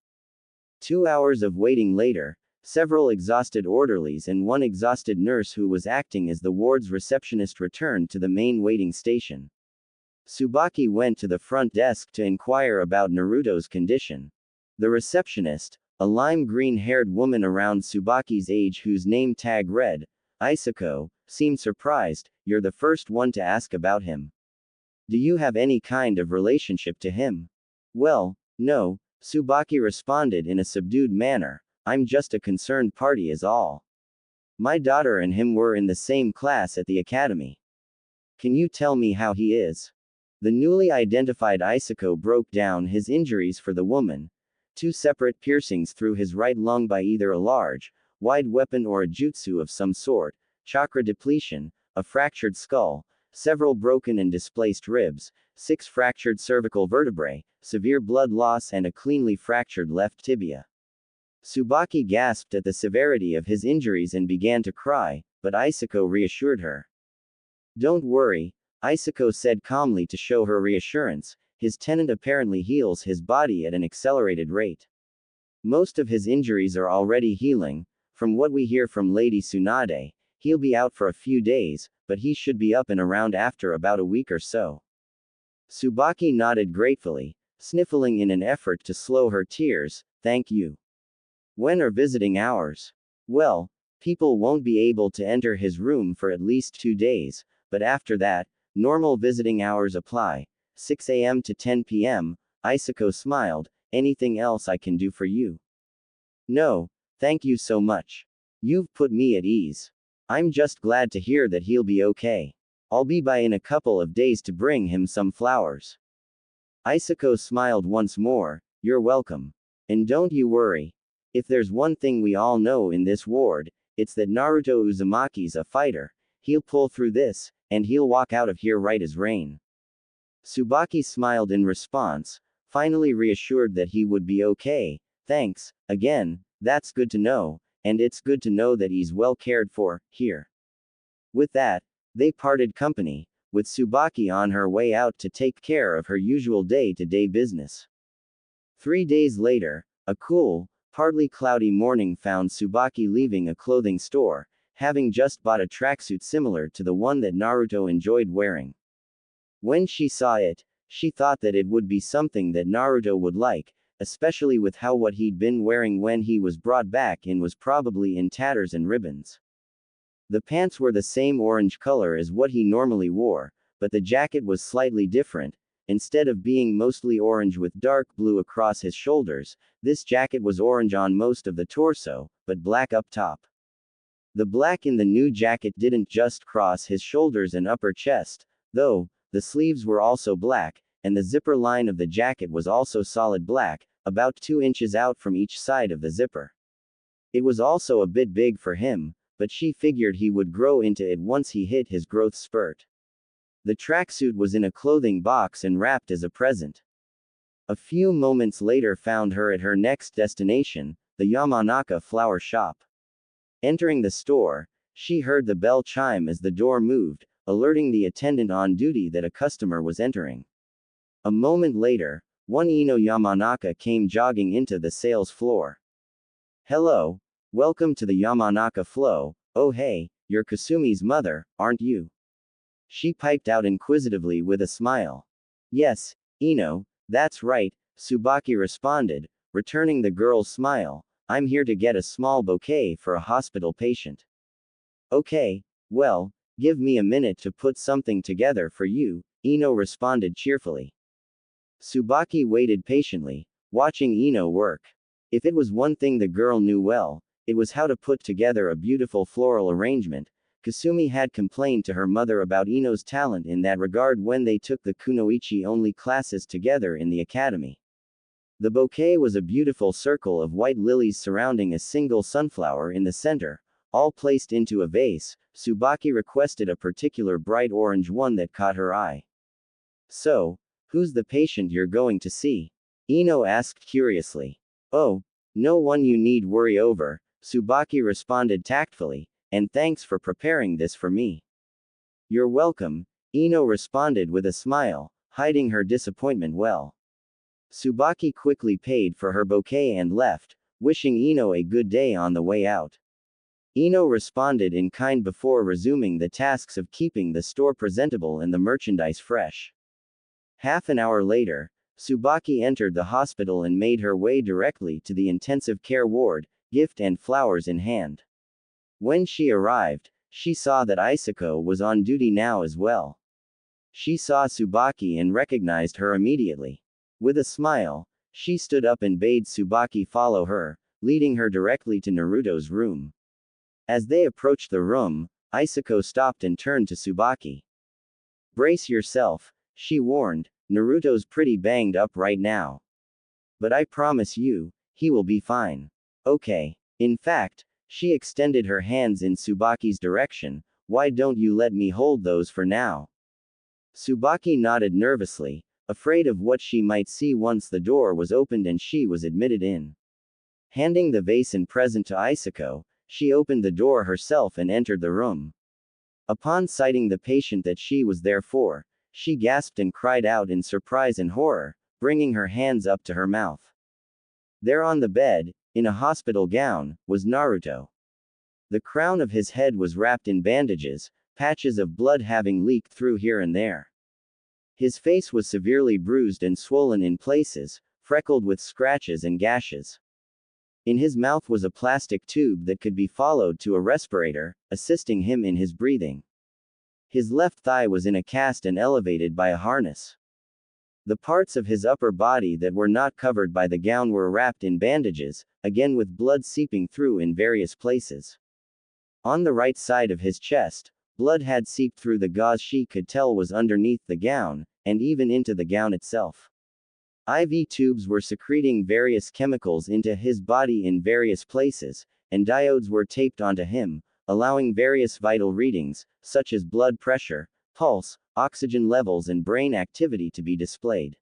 2 hours of waiting later, several exhausted orderlies and one exhausted nurse who was acting as the ward's receptionist returned to the main waiting station. Tsubaki went to the front desk to inquire about Naruto's condition. The receptionist, a lime green-haired woman around Tsubaki's age whose name tag read, Isako, seemed surprised. "You're the first one to ask about him. Do you have any kind of relationship to him?" "Well, no," Tsubaki responded in a subdued manner. "I'm just a concerned party is all. My daughter and him were in the same class at the academy." "Can you tell me how he is?" The newly identified Isako broke down his injuries for the woman: 2 separate piercings through his right lung by either a large, wide weapon or a jutsu of some sort, chakra depletion, a fractured skull, several broken and displaced ribs, 6 fractured cervical vertebrae, severe blood loss and a cleanly fractured left tibia. Tsubaki gasped at the severity of his injuries and began to cry, but Isako reassured her. "Don't worry," Isako said calmly to show her reassurance. "His tenant apparently heals his body at an accelerated rate. Most of his injuries are already healing. From what we hear from Lady Tsunade, he'll be out for a few days, but he should be up and around after about a week or so." Tsubaki nodded gratefully, sniffling in an effort to slow her tears. "Thank you." "When are visiting hours?" "Well, people won't be able to enter his room for at least 2 days, but after that, normal visiting hours apply. 6 a.m. to 10 p.m., Isako smiled. Anything else I can do for you? No, thank you so much. You've put me at ease. I'm just glad to hear that he'll be okay. I'll be by in a couple of days to bring him some flowers. Isako smiled once more. You're welcome. And don't you worry. If there's one thing we all know in this ward, it's that Naruto Uzumaki's a fighter. He'll pull through this, and he'll walk out of here right as rain. Tsubaki smiled in response, finally reassured that he would be okay. Thanks, again, that's good to know, and it's good to know that he's well cared for, here. With that, they parted company, with Tsubaki on her way out to take care of her usual day-to-day business. 3 days later, a cool, partly cloudy morning found Tsubaki leaving a clothing store, having just bought a tracksuit similar to the one that Naruto enjoyed wearing. When she saw it, she thought that it would be something that Naruto would like, especially with how what he'd been wearing when he was brought back in was probably in tatters and ribbons. The pants were the same orange color as what he normally wore, but the jacket was slightly different. Instead of being mostly orange with dark blue across his shoulders, this jacket was orange on most of the torso, but black up top. The black in the new jacket didn't just cross his shoulders and upper chest, though. The sleeves were also black, and the zipper line of the jacket was also solid black, about 2 inches out from each side of the zipper. It was also a bit big for him, but she figured he would grow into it once he hit his growth spurt. The tracksuit was in a clothing box and wrapped as a present. A few moments later found her at her next destination, the Yamanaka flower shop. Entering the store, she heard the bell chime as the door moved, alerting the attendant on duty that a customer was entering. A moment later, one Ino Yamanaka came jogging into the sales floor. Hello, welcome to the Yamanaka flow. Oh hey, you're Kasumi's mother, aren't you? She piped out inquisitively with a smile. Yes, Ino, that's right, Tsubaki responded, returning the girl's smile. I'm here to get a small bouquet for a hospital patient. Okay, well, give me a minute to put something together for you, Ino responded cheerfully. Tsubaki waited patiently, watching Ino work. If it was one thing the girl knew well, it was how to put together a beautiful floral arrangement. Kasumi had complained to her mother about Ino's talent in that regard when they took the kunoichi-only classes together in the academy. The bouquet was a beautiful circle of white lilies surrounding a single sunflower in the center, all placed into a vase. Tsubaki requested a particular bright orange one that caught her eye. So, who's the patient you're going to see? Ino asked curiously. Oh, no one you need worry over, Tsubaki responded tactfully, and thanks for preparing this for me. You're welcome, Ino responded with a smile, hiding her disappointment well. Tsubaki quickly paid for her bouquet and left, wishing Ino a good day on the way out. Ino responded in kind before resuming the tasks of keeping the store presentable and the merchandise fresh. Half an hour later, Tsubaki entered the hospital and made her way directly to the intensive care ward, gift and flowers in hand. When she arrived, she saw that Isako was on duty now as well. She saw Tsubaki and recognized her immediately. With a smile, she stood up and bade Tsubaki follow her, leading her directly to Naruto's room. As they approached the room, Isako stopped and turned to Tsubaki. Brace yourself, she warned, Naruto's pretty banged up right now. But I promise you, he will be fine. Okay. In fact, she extended her hands in Tsubaki's direction. Why don't you let me hold those for now? Tsubaki nodded nervously, afraid of what she might see once the door was opened and she was admitted in. Handing the vase and present to Isako, she opened the door herself and entered the room. Upon sighting the patient that she was there for, she gasped and cried out in surprise and horror, bringing her hands up to her mouth. There on the bed, in a hospital gown, was Naruto. The crown of his head was wrapped in bandages, patches of blood having leaked through here and there. His face was severely bruised and swollen in places, freckled with scratches and gashes. In his mouth was a plastic tube that could be followed to a respirator, assisting him in his breathing. His left thigh was in a cast and elevated by a harness. The parts of his upper body that were not covered by the gown were wrapped in bandages, again with blood seeping through in various places. On the right side of his chest, blood had seeped through the gauze she could tell was underneath the gown, and even into the gown itself. IV tubes were secreting various chemicals into his body in various places, and diodes were taped onto him, allowing various vital readings, such as blood pressure, pulse, oxygen levels and brain activity to be displayed.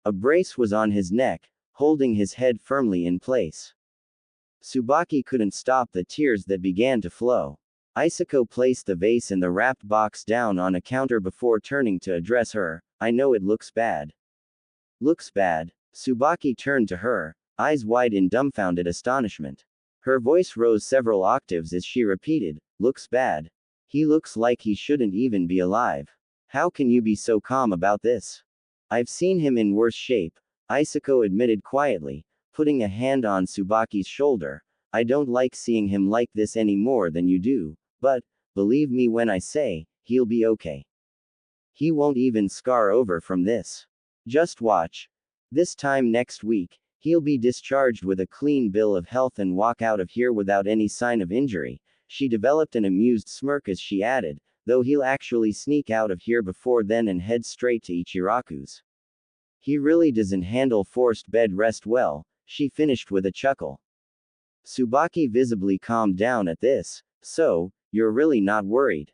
A brace was on his neck, holding his head firmly in place. Tsubaki couldn't stop the tears that began to flow. Isako placed the vase and the wrapped box down on a counter before turning to address her. I know it looks bad. Looks bad? Tsubaki turned to her, eyes wide in dumbfounded astonishment. Her voice rose several octaves as she repeated, looks bad. He looks like he shouldn't even be alive. How can you be so calm about this? I've seen him in worse shape, Isako admitted quietly, putting a hand on Tsubaki's shoulder. I don't like seeing him like this any more than you do, but, believe me when I say, he'll be okay. He won't even scar over from this. Just watch. This time next week, he'll be discharged with a clean bill of health and walk out of here without any sign of injury. She developed an amused smirk as she added, though he'll actually sneak out of here before then and head straight to Ichiraku's. He really doesn't handle forced bed rest well, she finished with a chuckle. Tsubaki visibly calmed down at this. So, you're really not worried?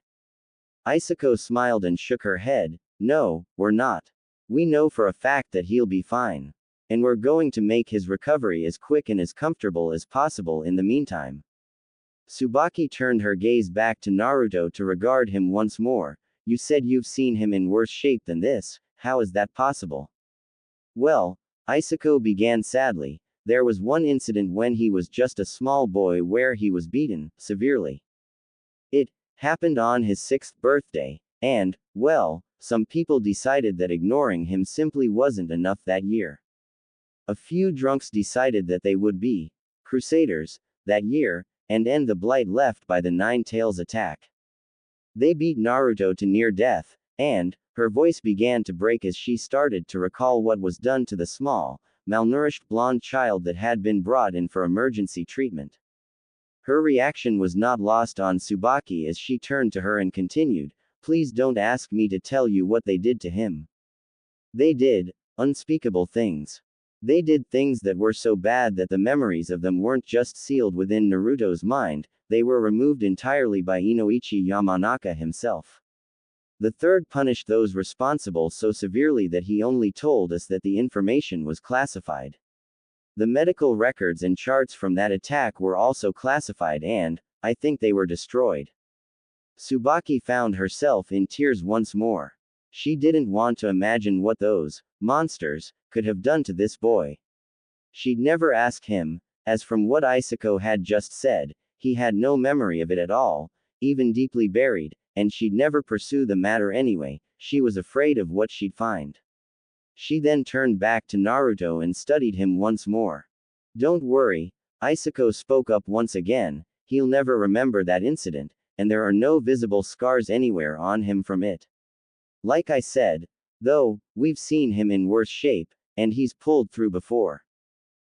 Isako smiled and shook her head. No, we're not. We know for a fact that he'll be fine. And we're going to make his recovery as quick and as comfortable as possible in the meantime. Tsubaki turned her gaze back to Naruto to regard him once more. You said you've seen him in worse shape than this, how is that possible? Well, Isako began sadly, there was one incident when he was just a small boy where he was beaten, severely. It happened on his 6th birthday, and, well, some people decided that ignoring him simply wasn't enough that year. A few drunks decided that they would be crusaders that year, and end the blight left by the Nine Tails attack. They beat Naruto to near death, and, her voice began to break as she started to recall what was done to the small, malnourished blonde child that had been brought in for emergency treatment. Her reaction was not lost on Tsubaki as she turned to her and continued, please don't ask me to tell you what they did to him. They did unspeakable things. They did things that were so bad that the memories of them weren't just sealed within Naruto's mind, they were removed entirely by Inoichi Yamanaka himself. The third punished those responsible so severely that he only told us that the information was classified. The medical records and charts from that attack were also classified and, I think they were destroyed. Tsubaki found herself in tears once more. She didn't want to imagine what those monsters could have done to this boy. She'd never ask him, as from what Isako had just said, he had no memory of it at all, even deeply buried, and she'd never pursue the matter anyway, she was afraid of what she'd find. She then turned back to Naruto and studied him once more. Don't worry, Isako spoke up once again, he'll never remember that incident, and there are no visible scars anywhere on him from it. Like I said, though, we've seen him in worse shape, and he's pulled through before.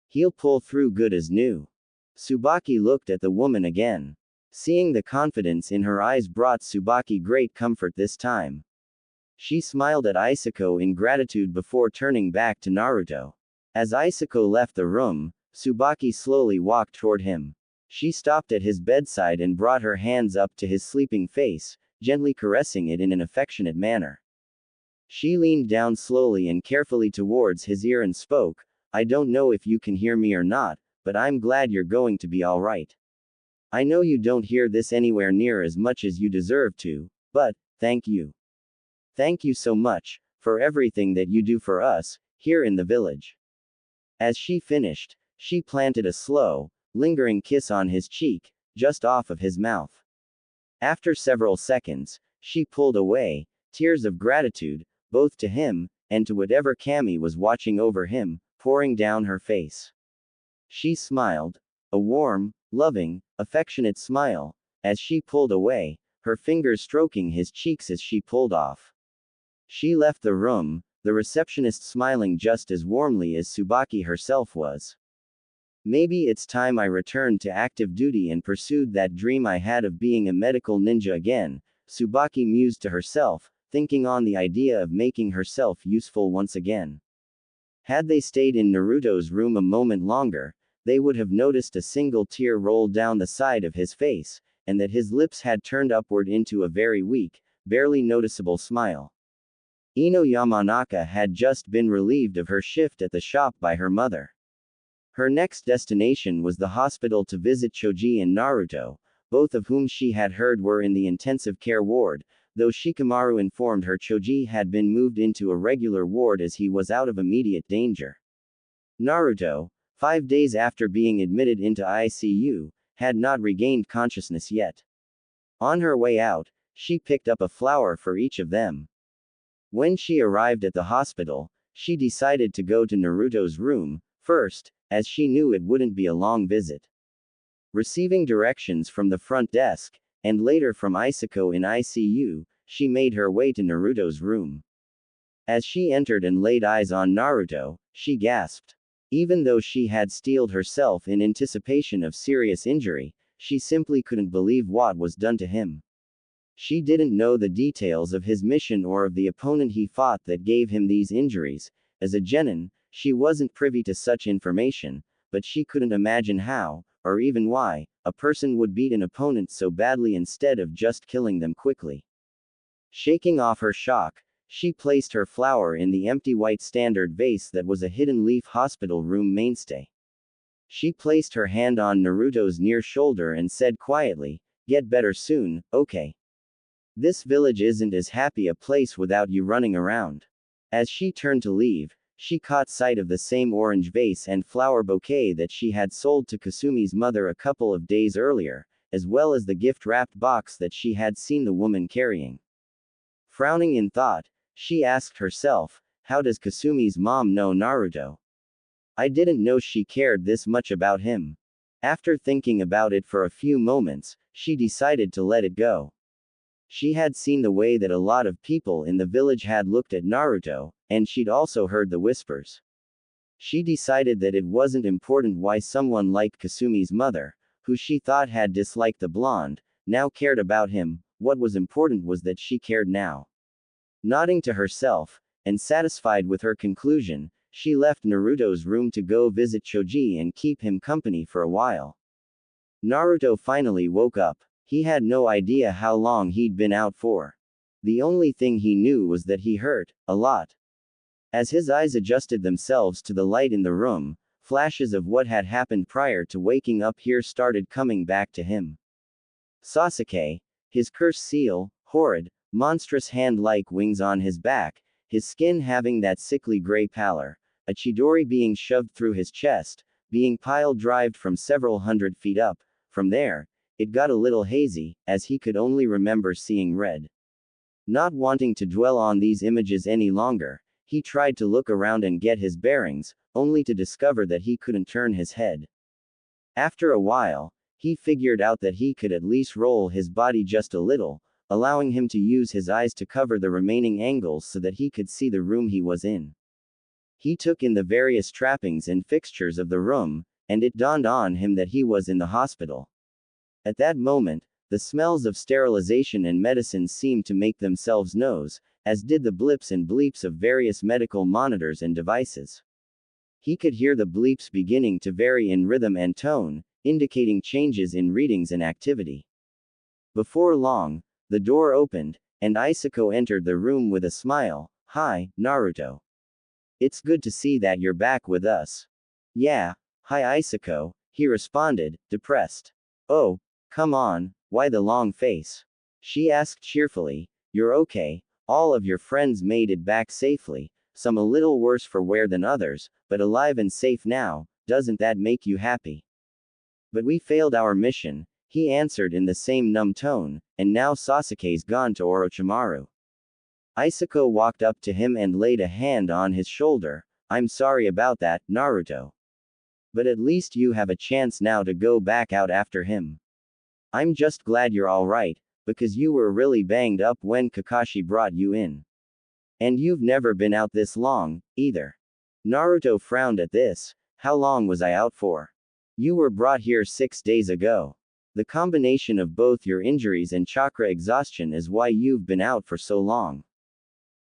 He'll pull through good as new. Tsubaki looked at the woman again. Seeing the confidence in her eyes brought Tsubaki great comfort this time. She smiled at Isako in gratitude before turning back to Naruto. As Isako left the room, Tsubaki slowly walked toward him. She stopped at his bedside and brought her hands up to his sleeping face, gently caressing it in an affectionate manner. She leaned down slowly and carefully towards his ear and spoke, I don't know if you can hear me or not, but I'm glad you're going to be alright. I know you don't hear this anywhere near as much as you deserve to, but, thank you. Thank you so much, for everything that you do for us, here in the village. As she finished, she planted a slow, lingering kiss on his cheek, just off of his mouth. After several seconds, she pulled away, tears of gratitude, both to him, and to whatever Kami was watching over him, pouring down her face. She smiled, a warm, loving, affectionate smile, as she pulled away, her fingers stroking his cheeks as she pulled off. She left the room, the receptionist smiling just as warmly as Tsubaki herself was. Maybe it's time I returned to active duty and pursued that dream I had of being a medical ninja again, Tsubaki mused to herself, thinking on the idea of making herself useful once again. Had they stayed in Naruto's room a moment longer, they would have noticed a single tear roll down the side of his face, and that his lips had turned upward into a very weak, barely noticeable smile. Ino Yamanaka had just been relieved of her shift at the shop by her mother. Her next destination was the hospital to visit Choji and Naruto, both of whom she had heard were in the intensive care ward, though Shikamaru informed her Choji had been moved into a regular ward as he was out of immediate danger. Naruto, 5 days after being admitted into ICU, had not regained consciousness yet. On her way out, she picked up a flower for each of them. When she arrived at the hospital, she decided to go to Naruto's room first, as she knew it wouldn't be a long visit. Receiving directions from the front desk, and later from Isako in ICU, she made her way to Naruto's room. As she entered and laid eyes on Naruto, she gasped. Even though she had steeled herself in anticipation of serious injury, she simply couldn't believe what was done to him. She didn't know the details of his mission or of the opponent he fought that gave him these injuries. As a genin, she wasn't privy to such information, but she couldn't imagine how, or even why, a person would beat an opponent so badly instead of just killing them quickly. Shaking off her shock, she placed her flower in the empty white standard vase that was a hidden leaf hospital room mainstay. She placed her hand on Naruto's near shoulder and said quietly, "Get better soon, okay? This village isn't as happy a place without you running around." As she turned to leave, she caught sight of the same orange vase and flower bouquet that she had sold to Kasumi's mother a couple of days earlier, as well as the gift-wrapped box that she had seen the woman carrying. Frowning in thought, she asked herself, how does Kasumi's mom know Naruto? I didn't know she cared this much about him. After thinking about it for a few moments, she decided to let it go. She had seen the way that a lot of people in the village had looked at Naruto, and she'd also heard the whispers. She decided that it wasn't important why someone like Kasumi's mother, who she thought had disliked the blonde, now cared about him. What was important was that she cared now. Nodding to herself, and satisfied with her conclusion, she left Naruto's room to go visit Choji and keep him company for a while. Naruto finally woke up. He had no idea how long he'd been out for. The only thing he knew was that he hurt, a lot. As his eyes adjusted themselves to the light in the room, flashes of what had happened prior to waking up here started coming back to him. Sasuke, his curse seal, horrid, monstrous hand-like wings on his back, his skin having that sickly gray pallor, a Chidori being shoved through his chest, being pile-drived from several hundred feet up. From there, it got a little hazy, as he could only remember seeing red. Not wanting to dwell on these images any longer, he tried to look around and get his bearings, only to discover that he couldn't turn his head. After a while, he figured out that he could at least roll his body just a little, allowing him to use his eyes to cover the remaining angles so that he could see the room he was in. He took in the various trappings and fixtures of the room, and it dawned on him that he was in the hospital. At that moment, the smells of sterilization and medicine seemed to make themselves known, as did the blips and bleeps of various medical monitors and devices. He could hear the bleeps beginning to vary in rhythm and tone, indicating changes in readings and activity. Before long, the door opened, and Isako entered the room with a smile. "Hi, Naruto. It's good to see that you're back with us." "Yeah, hi Isako," he responded, depressed. "Oh, come on, why the long face?" she asked cheerfully. "You're okay, all of your friends made it back safely, some a little worse for wear than others, but alive and safe now, doesn't that make you happy?" "But we failed our mission," he answered in the same numb tone, "and now Sasuke's gone to Orochimaru." Isako walked up to him and laid a hand on his shoulder. "I'm sorry about that, Naruto. But at least you have a chance now to go back out after him. I'm just glad you're alright, because you were really banged up when Kakashi brought you in." And you've never been out this long, either. Naruto frowned at this. How long was I out for? You were brought here 6 days ago. The combination of both your injuries and chakra exhaustion is why you've been out for so long.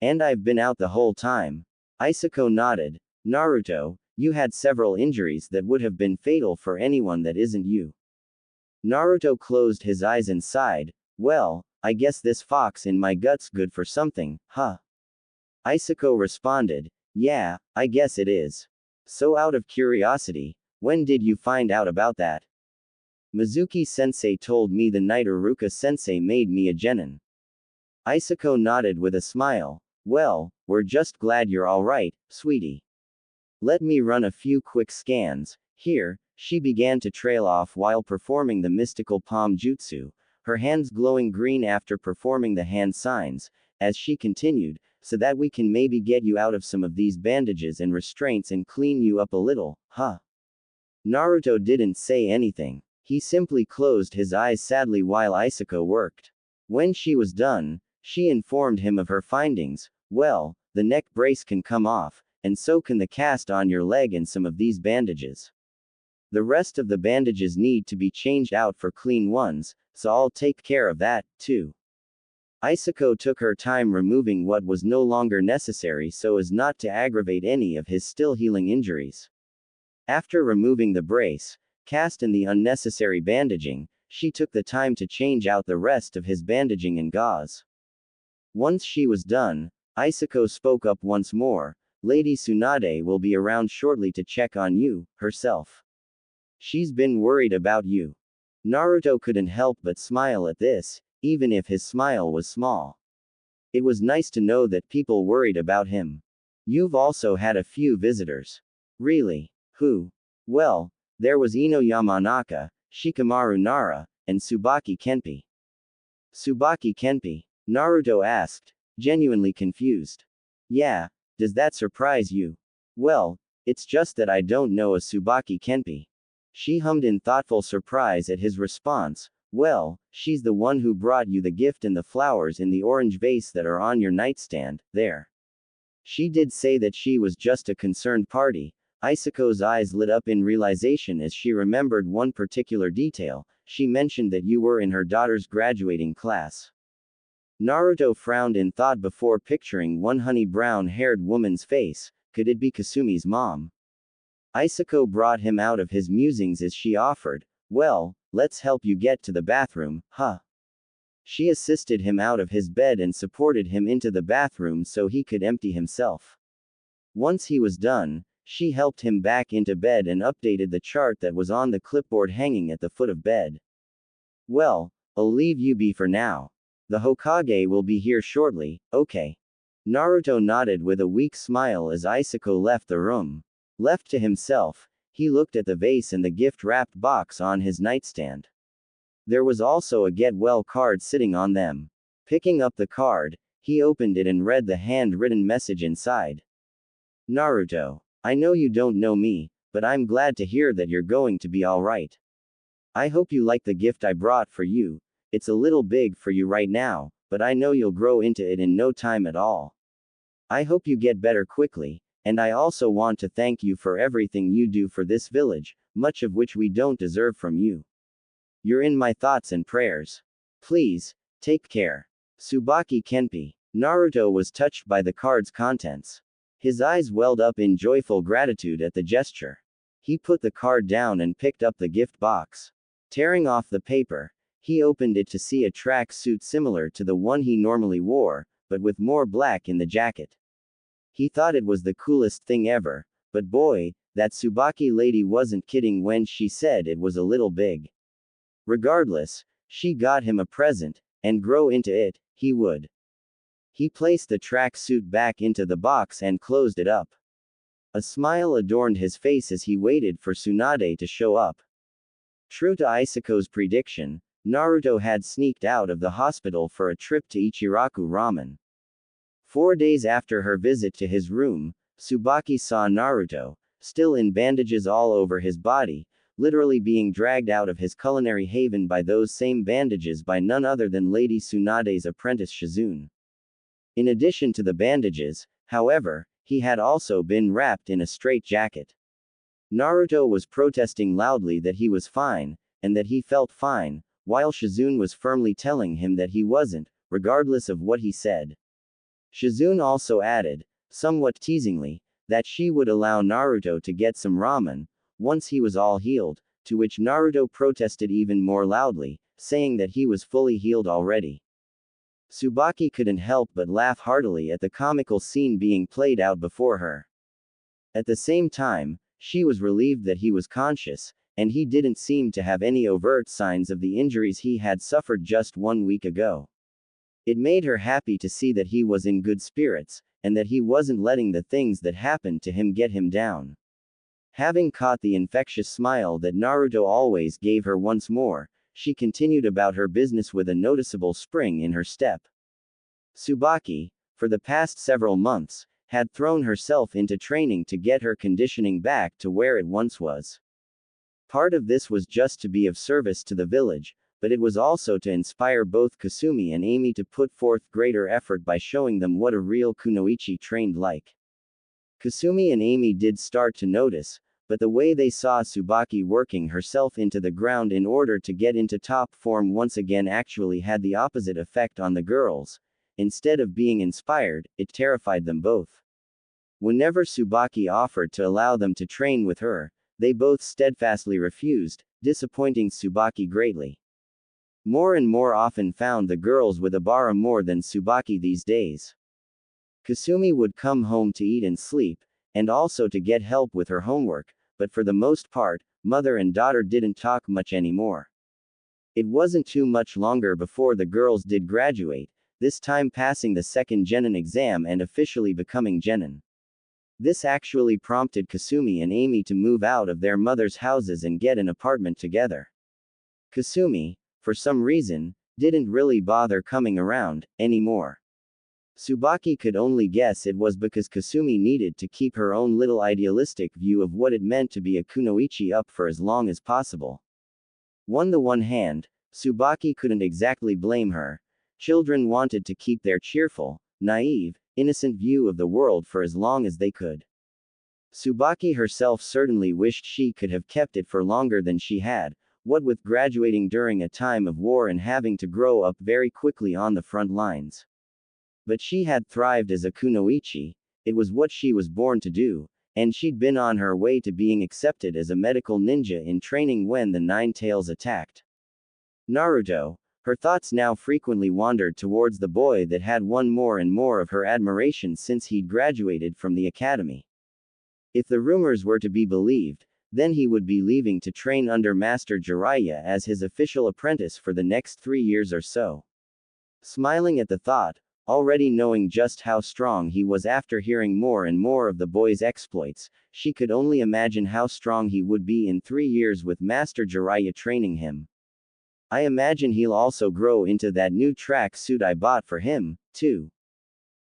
And I've been out the whole time. Isako nodded. Naruto, you had several injuries that would have been fatal for anyone that isn't you. Naruto closed his eyes and sighed. Well, I guess this fox in my gut's good for something, huh? Isako responded. Yeah, I guess it is. So out of curiosity, when did you find out about that? Mizuki-sensei told me the night Iruka-sensei made me a genin. Isako nodded with a smile. Well, we're just glad you're alright, sweetie. Let me run a few quick scans. Here, she began to trail off while performing the mystical palm jutsu, her hands glowing green after performing the hand signs, as she continued, so that we can maybe get you out of some of these bandages and restraints and clean you up a little, huh? Naruto didn't say anything. He simply closed his eyes sadly while Isako worked. When she was done, she informed him of her findings. Well, the neck brace can come off, and so can the cast on your leg and some of these bandages. The rest of the bandages need to be changed out for clean ones, so I'll take care of that, too. Isako took her time removing what was no longer necessary so as not to aggravate any of his still healing injuries. After removing the brace, cast and the unnecessary bandaging, she took the time to change out the rest of his bandaging and gauze. Once she was done, Isako spoke up once more. Lady Tsunade will be around shortly to check on you, herself. She's been worried about you. Naruto couldn't help but smile at this, even if his smile was small. It was nice to know that people worried about him. You've also had a few visitors. Really? Who? Well, there was Ino Yamanaka, Shikamaru Nara, and Tsubaki Kenpi. Tsubaki Kenpi? Naruto asked, genuinely confused. Yeah, does that surprise you? Well, it's just that I don't know a Tsubaki Kenpi. She hummed in thoughtful surprise at his response. Well, she's the one who brought you the gift and the flowers in the orange vase that are on your nightstand, there. She did say that she was just a concerned party. Isako's eyes lit up in realization as she remembered one particular detail. She mentioned that you were in her daughter's graduating class. Naruto frowned in thought before picturing one honey brown-haired woman's face. Could it be Kasumi's mom? Isako brought him out of his musings as she offered, well, let's help you get to the bathroom, huh? She assisted him out of his bed and supported him into the bathroom so he could empty himself. Once he was done, she helped him back into bed and updated the chart that was on the clipboard hanging at the foot of bed. Well, I'll leave you be for now. The Hokage will be here shortly, okay? Naruto nodded with a weak smile as Isako left the room. Left to himself, he looked at the vase and the gift-wrapped box on his nightstand. There was also a get-well card sitting on them. Picking up the card, he opened it and read the hand-written message inside. Naruto, I know you don't know me, but I'm glad to hear that you're going to be alright. I hope you like the gift I brought for you. It's a little big for you right now, but I know you'll grow into it in no time at all. I hope you get better quickly. And I also want to thank you for everything you do for this village, much of which we don't deserve from you. You're in my thoughts and prayers. Please, take care. Tsubaki Kenpi. Naruto was touched by the card's contents. His eyes welled up in joyful gratitude at the gesture. He put the card down and picked up the gift box. Tearing off the paper, he opened it to see a track suit similar to the one he normally wore, but with more black in the jacket. He thought it was the coolest thing ever, but boy, that Tsubaki lady wasn't kidding when she said it was a little big. Regardless, she got him a present, and grow into it, he would. He placed the track suit back into the box and closed it up. A smile adorned his face as he waited for Tsunade to show up. True to Isako's prediction, Naruto had sneaked out of the hospital for a trip to Ichiraku Ramen. 4 days after her visit to his room, Tsubaki saw Naruto, still in bandages all over his body, literally being dragged out of his culinary haven by those same bandages by none other than Lady Tsunade's apprentice Shizune. In addition to the bandages, however, he had also been wrapped in a straitjacket. Naruto was protesting loudly that he was fine, and that he felt fine, while Shizune was firmly telling him that he wasn't, regardless of what he said. Shizune also added, somewhat teasingly, that she would allow Naruto to get some ramen, once he was all healed, to which Naruto protested even more loudly, saying that he was fully healed already. Tsubaki couldn't help but laugh heartily at the comical scene being played out before her. At the same time, she was relieved that he was conscious, and he didn't seem to have any overt signs of the injuries he had suffered just 1 week ago. It made her happy to see that he was in good spirits, and that he wasn't letting the things that happened to him get him down. Having caught the infectious smile that Naruto always gave her once more, she continued about her business with a noticeable spring in her step. Tsubaki, for the past several months, had thrown herself into training to get her conditioning back to where it once was. Part of this was just to be of service to the village, but it was also to inspire both Kasumi and Amy to put forth greater effort by showing them what a real kunoichi trained like. Kasumi and Amy did start to notice, but the way they saw Tsubaki working herself into the ground in order to get into top form once again actually had the opposite effect on the girls. Instead of being inspired, it terrified them both. Whenever Tsubaki offered to allow them to train with her, they both steadfastly refused, disappointing Tsubaki greatly. More and more often found the girls with Abara more than Tsubaki these days. Kasumi would come home to eat and sleep, and also to get help with her homework, but for the most part, mother and daughter didn't talk much anymore. It wasn't too much longer before the girls did graduate, this time passing the second genin exam and officially becoming genin. This actually prompted Kasumi and Amy to move out of their mother's houses and get an apartment together. Kasumi, for some reason, didn't really bother coming around anymore. Tsubaki could only guess it was because Kasumi needed to keep her own little idealistic view of what it meant to be a kunoichi up for as long as possible. On the one hand, Tsubaki couldn't exactly blame her. Children wanted to keep their cheerful, naive, innocent view of the world for as long as they could. Tsubaki herself certainly wished she could have kept it for longer than she had, what with graduating during a time of war and having to grow up very quickly on the front lines. But she had thrived as a kunoichi, it was what she was born to do, and she'd been on her way to being accepted as a medical ninja in training when the Nine Tails attacked. Naruto, her thoughts now frequently wandered towards the boy that had won more and more of her admiration since he'd graduated from the academy. If the rumors were to be believed, then he would be leaving to train under Master Jiraiya as his official apprentice for the next 3 years or so. Smiling at the thought, already knowing just how strong he was after hearing more and more of the boy's exploits, she could only imagine how strong he would be in 3 years with Master Jiraiya training him. I imagine he'll also grow into that new track suit I bought for him, too.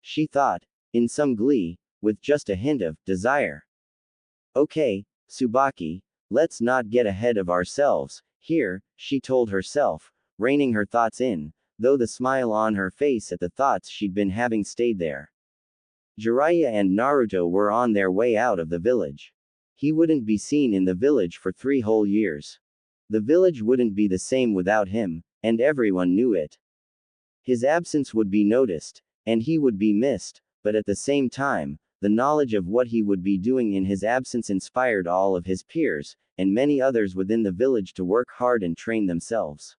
She thought, in some glee, with just a hint of desire. Okay, Tsubaki, let's not get ahead of ourselves, here, she told herself, reining her thoughts in, though the smile on her face at the thoughts she'd been having stayed there. Jiraiya and Naruto were on their way out of the village. He wouldn't be seen in the village for 3 whole years. The village wouldn't be the same without him, and everyone knew it. His absence would be noticed, and he would be missed, but at the same time, the knowledge of what he would be doing in his absence inspired all of his peers, and many others within the village to work hard and train themselves.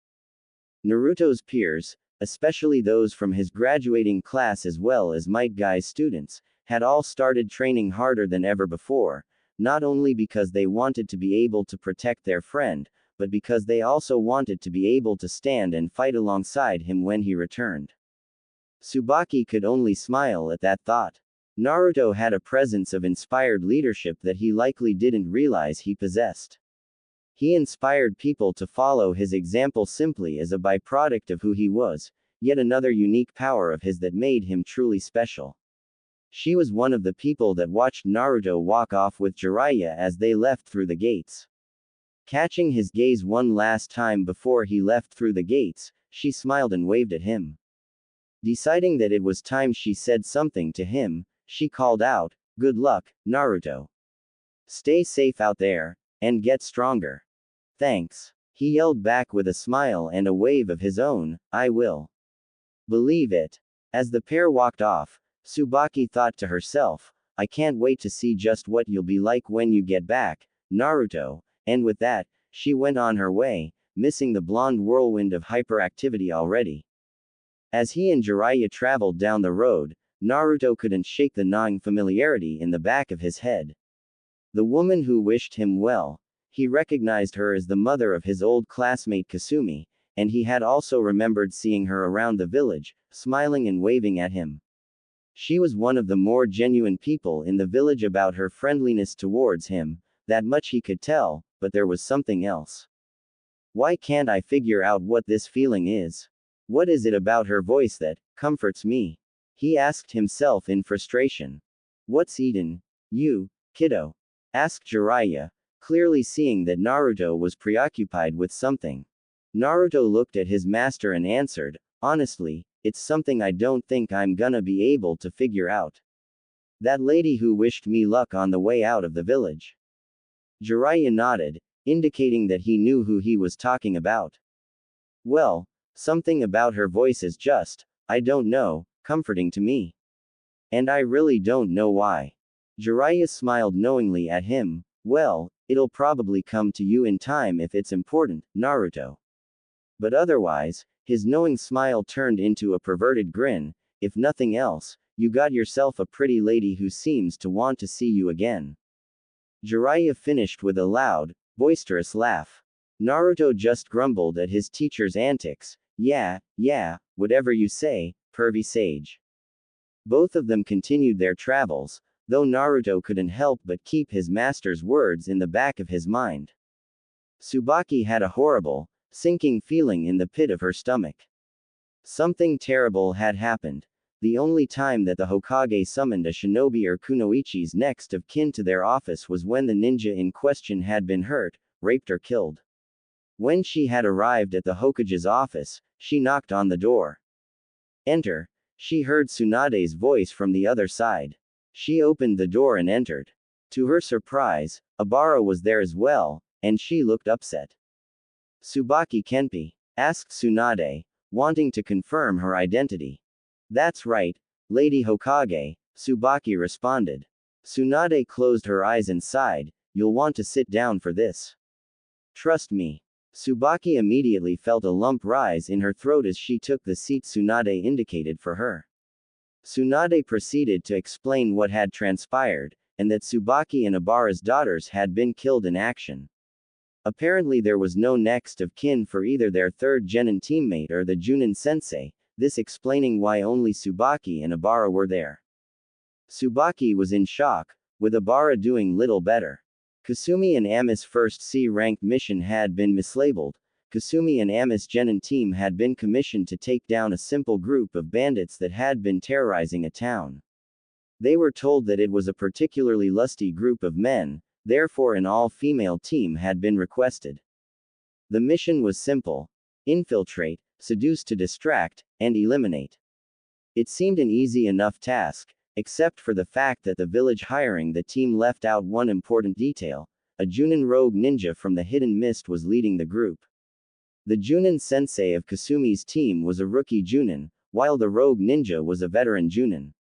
Naruto's peers, especially those from his graduating class as well as Might Guy's students, had all started training harder than ever before, not only because they wanted to be able to protect their friend, but because they also wanted to be able to stand and fight alongside him when he returned. Tsubaki could only smile at that thought. Naruto had a presence of inspired leadership that he likely didn't realize he possessed. He inspired people to follow his example simply as a byproduct of who he was, yet another unique power of his that made him truly special. She was one of the people that watched Naruto walk off with Jiraiya as they left through the gates. Catching his gaze one last time before he left through the gates, she smiled and waved at him. Deciding that it was time she said something to him, she called out, "Good luck, Naruto. Stay safe out there, and get stronger." "Thanks." He yelled back with a smile and a wave of his own, "I will. Believe it." As the pair walked off, Tsubaki thought to herself, "I can't wait to see just what you'll be like when you get back, Naruto," and with that, she went on her way, missing the blonde whirlwind of hyperactivity already. As he and Jiraiya traveled down the road, Naruto couldn't shake the gnawing familiarity in the back of his head. The woman who wished him well. He recognized her as the mother of his old classmate Kasumi, and he had also remembered seeing her around the village, smiling and waving at him. She was one of the more genuine people in the village about her friendliness towards him, that much he could tell, but there was something else. Why can't I figure out what this feeling is? What is it about her voice that comforts me? He asked himself in frustration. What's eaten you, kiddo? Asked Jiraiya, clearly seeing that Naruto was preoccupied with something. Naruto looked at his master and answered, "Honestly, it's something I don't think I'm gonna be able to figure out. That lady who wished me luck on the way out of the village." Jiraiya nodded, indicating that he knew who he was talking about. "Well, something about her voice is just, I don't know, comforting to me. And I really don't know why." Jiraiya smiled knowingly at him. "Well, it'll probably come to you in time if it's important, Naruto." But otherwise, his knowing smile turned into a perverted grin. "If nothing else, you got yourself a pretty lady who seems to want to see you again." Jiraiya finished with a loud, boisterous laugh. Naruto just grumbled at his teacher's antics. Yeah, whatever you say, pervy sage." Both of them continued their travels, though Naruto couldn't help but keep his master's words in the back of his mind. Tsubaki had a horrible, sinking feeling in the pit of her stomach. Something terrible had happened. The only time that the Hokage summoned a shinobi or kunoichi's next of kin to their office was when the ninja in question had been hurt, raped or killed. When she had arrived at the Hokage's office, she knocked on the door. "Enter." She heard Tsunade's voice from the other side. She opened the door and entered. To her surprise, Abara was there as well, and she looked upset. "Tsubaki Kenpi?" asked Tsunade, wanting to confirm her identity. "That's right, Lady Hokage," Tsubaki responded. Tsunade closed her eyes and sighed, "You'll want to sit down for this. Trust me." Tsubaki immediately felt a lump rise in her throat as she took the seat Tsunade indicated for her. Tsunade proceeded to explain what had transpired, and that Tsubaki and Abara's daughters had been killed in action. Apparently there was no next of kin for either their third genin teammate or the Junin sensei, this explaining why only Tsubaki and Abara were there. Tsubaki was in shock, with Abara doing little better. Kasumi and Ami's first C-ranked mission had been mislabeled. Kasumi and Ami's genin team had been commissioned to take down a simple group of bandits that had been terrorizing a town. They were told that it was a particularly lusty group of men, therefore an all-female team had been requested. The mission was simple: infiltrate, seduce to distract, and eliminate. It seemed an easy enough task, except for the fact that the village hiring the team left out one important detail: a Junin rogue ninja from the Hidden Mist was leading the group. The Junin sensei of Kasumi's team was a rookie Junin, while the rogue ninja was a veteran Junin.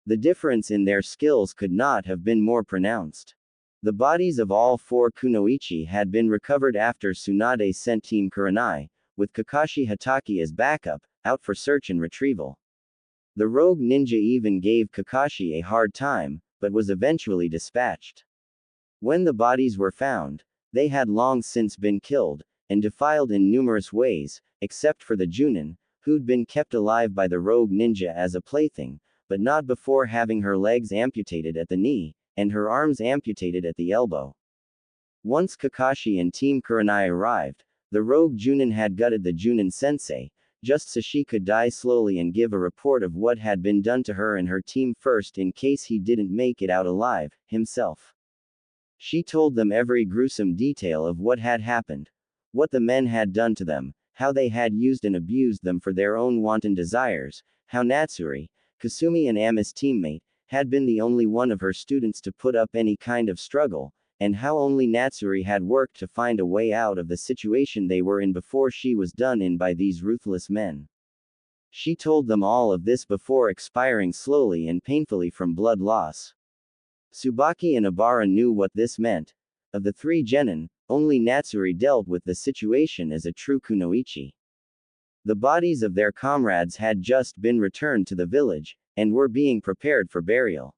The difference in their skills could not have been more pronounced. The bodies of all four kunoichi had been recovered after Tsunade sent Team Kurenai, with Kakashi Hatake as backup, out for search and retrieval. The rogue ninja even gave Kakashi a hard time, but was eventually dispatched. When the bodies were found, they had long since been killed, and defiled in numerous ways, except for the Junin, who'd been kept alive by the rogue ninja as a plaything, but not before having her legs amputated at the knee, and her arms amputated at the elbow. Once Kakashi and Team Kurenai arrived, the rogue Junin had gutted the Junin sensei, just so she could die slowly and give a report of what had been done to her and her team first in case he didn't make it out alive, himself. She told them every gruesome detail of what had happened, what the men had done to them, how they had used and abused them for their own wanton desires, how Natsuri, Kasumi and Ami's teammate, had been the only one of her students to put up any kind of struggle, and how only Natsuri had worked to find a way out of the situation they were in before she was done in by these ruthless men. She told them all of this before expiring slowly and painfully from blood loss. Tsubaki and Obara knew what this meant. Of the three genin, only Natsuri dealt with the situation as a true kunoichi. The bodies of their comrades had just been returned to the village, and were being prepared for burial.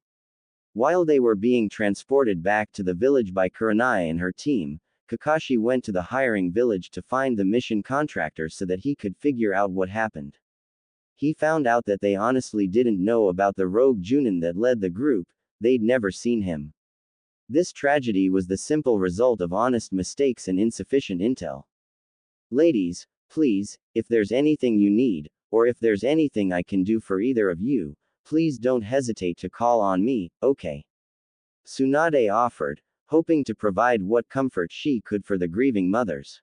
While they were being transported back to the village by Kurenai and her team, Kakashi went to the hiring village to find the mission contractor so that he could figure out what happened. He found out that they honestly didn't know about the rogue Junin that led the group, they'd never seen him. This tragedy was the simple result of honest mistakes and insufficient intel. Ladies, please, if there's anything you need, or if there's anything I can do for either of you, please don't hesitate to call on me, okay? Tsunade offered, hoping to provide what comfort she could for the grieving mothers.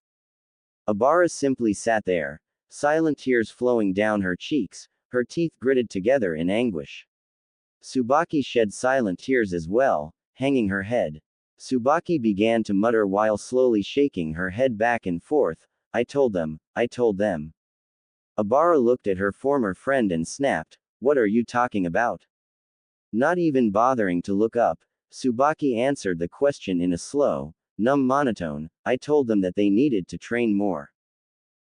Obara simply sat there, silent tears flowing down her cheeks, her teeth gritted together in anguish. Tsubaki shed silent tears as well, hanging her head. Tsubaki began to mutter while slowly shaking her head back and forth, I told them, I told them. Obara looked at her former friend and snapped, what are you talking about? Not even bothering to look up, Tsubaki answered the question in a slow, numb monotone, I told them that they needed to train more.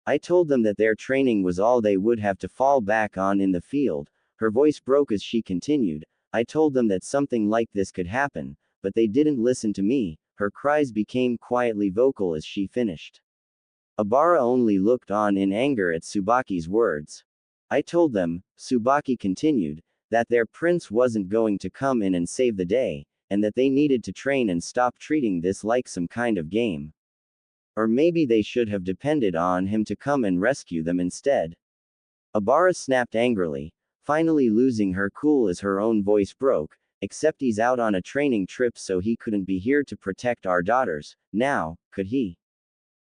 I told them that their training was all they would have to fall back on in the field. Her voice broke as she continued, I told them that something like this could happen, but they didn't listen to me. Her cries became quietly vocal as she finished. Obara only looked on in anger at Tsubaki's words. I told them, Tsubaki continued, that their prince wasn't going to come in and save the day, and that they needed to train and stop treating this like some kind of game. Or maybe they should have depended on him to come and rescue them instead. Obara snapped angrily, finally losing her cool as her own voice broke, except he's out on a training trip so he couldn't be here to protect our daughters, now, could he?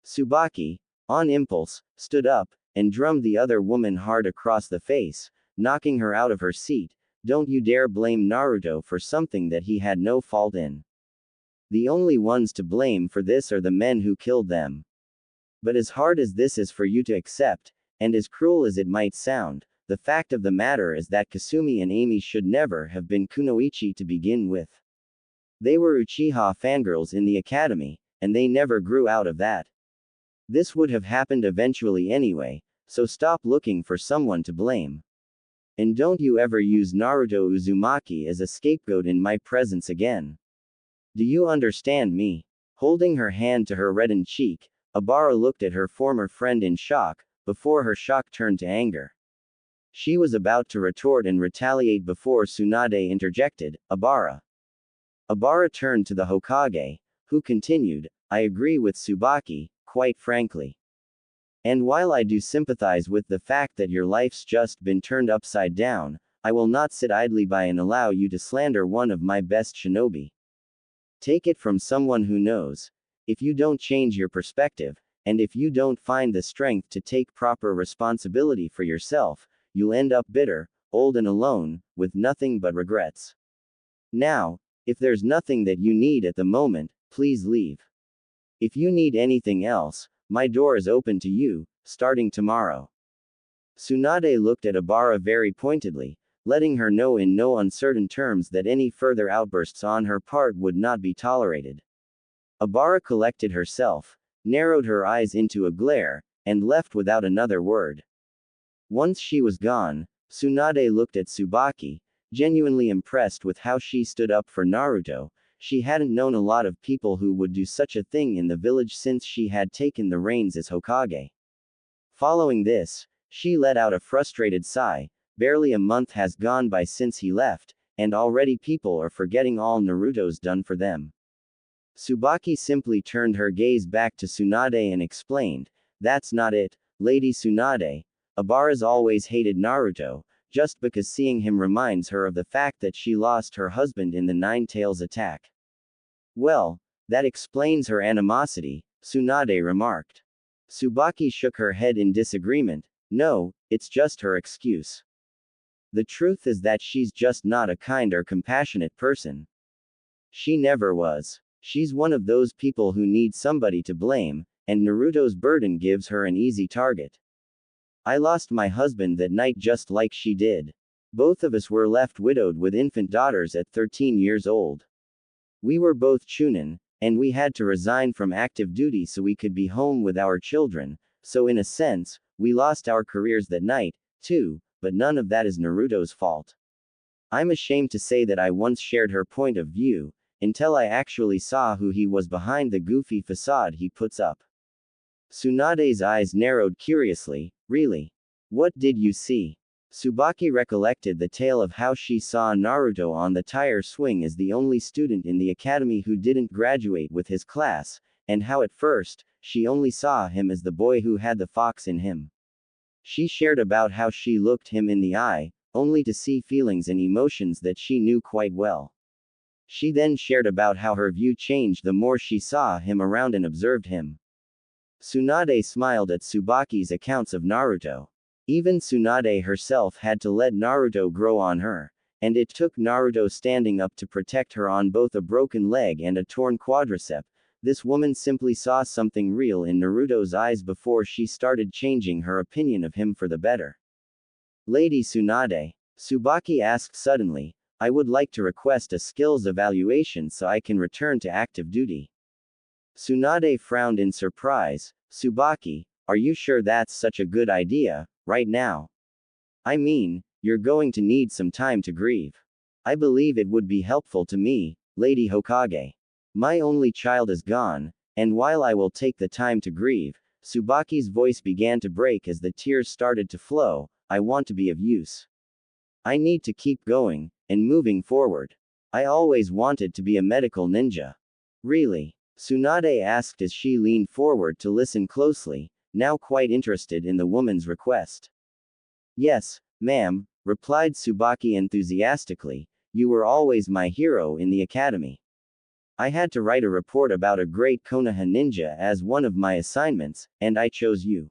Tsubaki, on impulse, stood up, and drummed the other woman hard across the face, knocking her out of her seat. Don't you dare blame Naruto for something that he had no fault in. The only ones to blame for this are the men who killed them. But as hard as this is for you to accept, and as cruel as it might sound, the fact of the matter is that Kasumi and Amy should never have been kunoichi to begin with. They were Uchiha fangirls in the academy, and they never grew out of that. This would have happened eventually anyway, so stop looking for someone to blame. And don't you ever use Naruto Uzumaki as a scapegoat in my presence again. Do you understand me? Holding her hand to her reddened cheek, Obara looked at her former friend in shock, before her shock turned to anger. She was about to retort and retaliate before Tsunade interjected, Obara. Obara turned to the Hokage, who continued, I agree with Tsubaki, quite frankly. And while I do sympathize with the fact that your life's just been turned upside down, I will not sit idly by and allow you to slander one of my best shinobi. Take it from someone who knows. If you don't change your perspective, and if you don't find the strength to take proper responsibility for yourself, you'll end up bitter, old and alone, with nothing but regrets. Now, if there's nothing that you need at the moment, please leave. If you need anything else, my door is open to you, starting tomorrow. Tsunade looked at Obara very pointedly, letting her know in no uncertain terms that any further outbursts on her part would not be tolerated. Obara collected herself, narrowed her eyes into a glare, and left without another word. Once she was gone, Tsunade looked at Tsubaki, genuinely impressed with how she stood up for Naruto. She hadn't known a lot of people who would do such a thing in the village since she had taken the reins as Hokage. Following this, she let out a frustrated sigh. Barely a month has gone by since he left, and already people are forgetting all Naruto's done for them. Tsubaki simply turned her gaze back to Tsunade and explained, that's not it, Lady Tsunade. Obara's always hated Naruto, just because seeing him reminds her of the fact that she lost her husband in the Nine Tails attack. Well, that explains her animosity, Tsunade remarked. Tsubaki shook her head in disagreement, no, it's just her excuse. The truth is that she's just not a kind or compassionate person. She never was. She's one of those people who need somebody to blame, and Naruto's burden gives her an easy target. I lost my husband that night just like she did. Both of us were left widowed with infant daughters at 13 years old. We were both Chunin, and we had to resign from active duty so we could be home with our children, so in a sense, we lost our careers that night, too, but none of that is Naruto's fault. I'm ashamed to say that I once shared her point of view, until I actually saw who he was behind the goofy facade he puts up. Tsunade's eyes narrowed curiously. Really? What did you see? Tsubaki recollected the tale of how she saw Naruto on the tire swing as the only student in the academy who didn't graduate with his class, and how at first, she only saw him as the boy who had the fox in him. She shared about how she looked him in the eye, only to see feelings and emotions that she knew quite well. She then shared about how her view changed the more she saw him around and observed him. Tsunade smiled at Tsubaki's accounts of Naruto. Even Tsunade herself had to let Naruto grow on her, and it took Naruto standing up to protect her on both a broken leg and a torn quadricep. This woman simply saw something real in Naruto's eyes before she started changing her opinion of him for the better. Lady Tsunade, Tsubaki asked suddenly, I would like to request a skills evaluation so I can return to active duty. Tsunade frowned in surprise. Tsubaki, are you sure that's such a good idea, right now? I mean, you're going to need some time to grieve. I believe it would be helpful to me, Lady Hokage. My only child is gone, and while I will take the time to grieve, Tsubaki's voice began to break as the tears started to flow, I want to be of use. I need to keep going, and moving forward. I always wanted to be a medical ninja. Really? Tsunade asked as she leaned forward to listen closely, now quite interested in the woman's request. Yes, ma'am, replied Tsubaki enthusiastically, you were always my hero in the academy. I had to write a report about a great Konoha ninja as one of my assignments, and I chose you.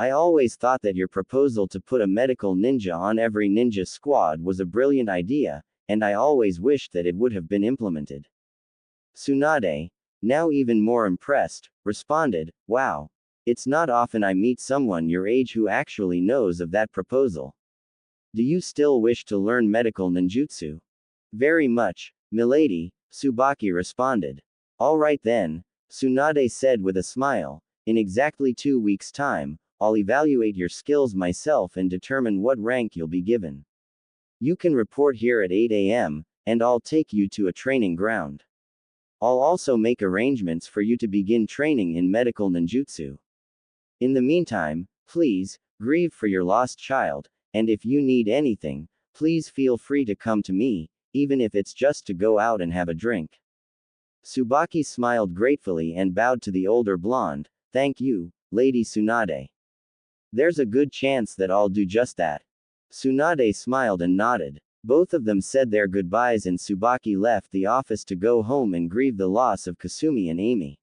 I always thought that your proposal to put a medical ninja on every ninja squad was a brilliant idea, and I always wished that it would have been implemented. Tsunade, now even more impressed, responded, wow. It's not often I meet someone your age who actually knows of that proposal. Do you still wish to learn medical ninjutsu? Very much, milady, Tsubaki responded. All right then, Tsunade said with a smile, in exactly 2 weeks' time, I'll evaluate your skills myself and determine what rank you'll be given. You can report here at 8 a.m., and I'll take you to a training ground. I'll also make arrangements for you to begin training in medical ninjutsu. In the meantime, please, grieve for your lost child, and if you need anything, please feel free to come to me, even if it's just to go out and have a drink. Tsubaki smiled gratefully and bowed to the older blonde, thank you, Lady Tsunade. There's a good chance that I'll do just that. Tsunade smiled and nodded. Both of them said their goodbyes and Tsubaki left the office to go home and grieve the loss of Kasumi and Amy.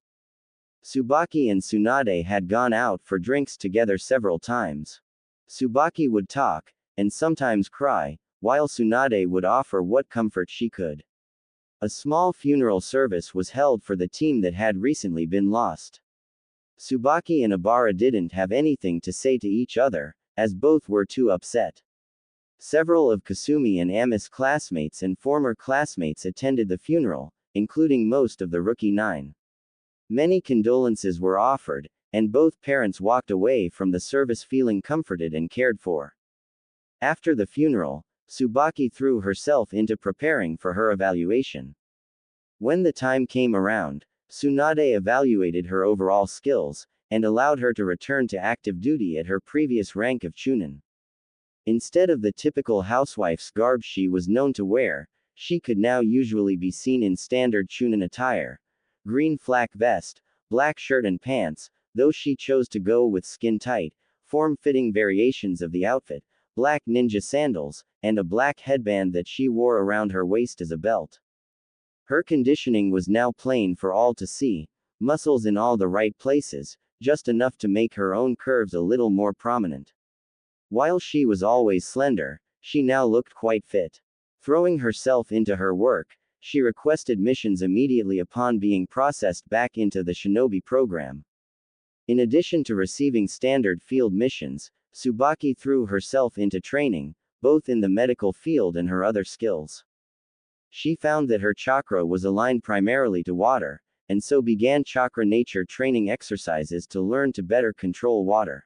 Tsubaki and Tsunade had gone out for drinks together several times. Tsubaki would talk, and sometimes cry, while Tsunade would offer what comfort she could. A small funeral service was held for the team that had recently been lost. Tsubaki and Obara didn't have anything to say to each other, as both were too upset. Several of Kasumi and Ami's classmates and former classmates attended the funeral, including most of the Rookie 9. Many condolences were offered, and both parents walked away from the service feeling comforted and cared for. After the funeral, Tsubaki threw herself into preparing for her evaluation. When the time came around, Tsunade evaluated her overall skills, and allowed her to return to active duty at her previous rank of Chunin. Instead of the typical housewife's garb she was known to wear, she could now usually be seen in standard Chunin attire. Green flak vest, black shirt and pants, though she chose to go with skin-tight, form-fitting variations of the outfit, black ninja sandals, and a black headband that she wore around her waist as a belt. Her conditioning was now plain for all to see, muscles in all the right places, just enough to make her own curves a little more prominent. While she was always slender, She now looked quite fit. Throwing herself into her work, she requested missions immediately upon being processed back into the shinobi program. In addition to receiving standard field missions, Tsubaki threw herself into training, both in the medical field and her other skills. She found that her chakra was aligned primarily to water, and so began chakra nature training exercises to learn to better control water.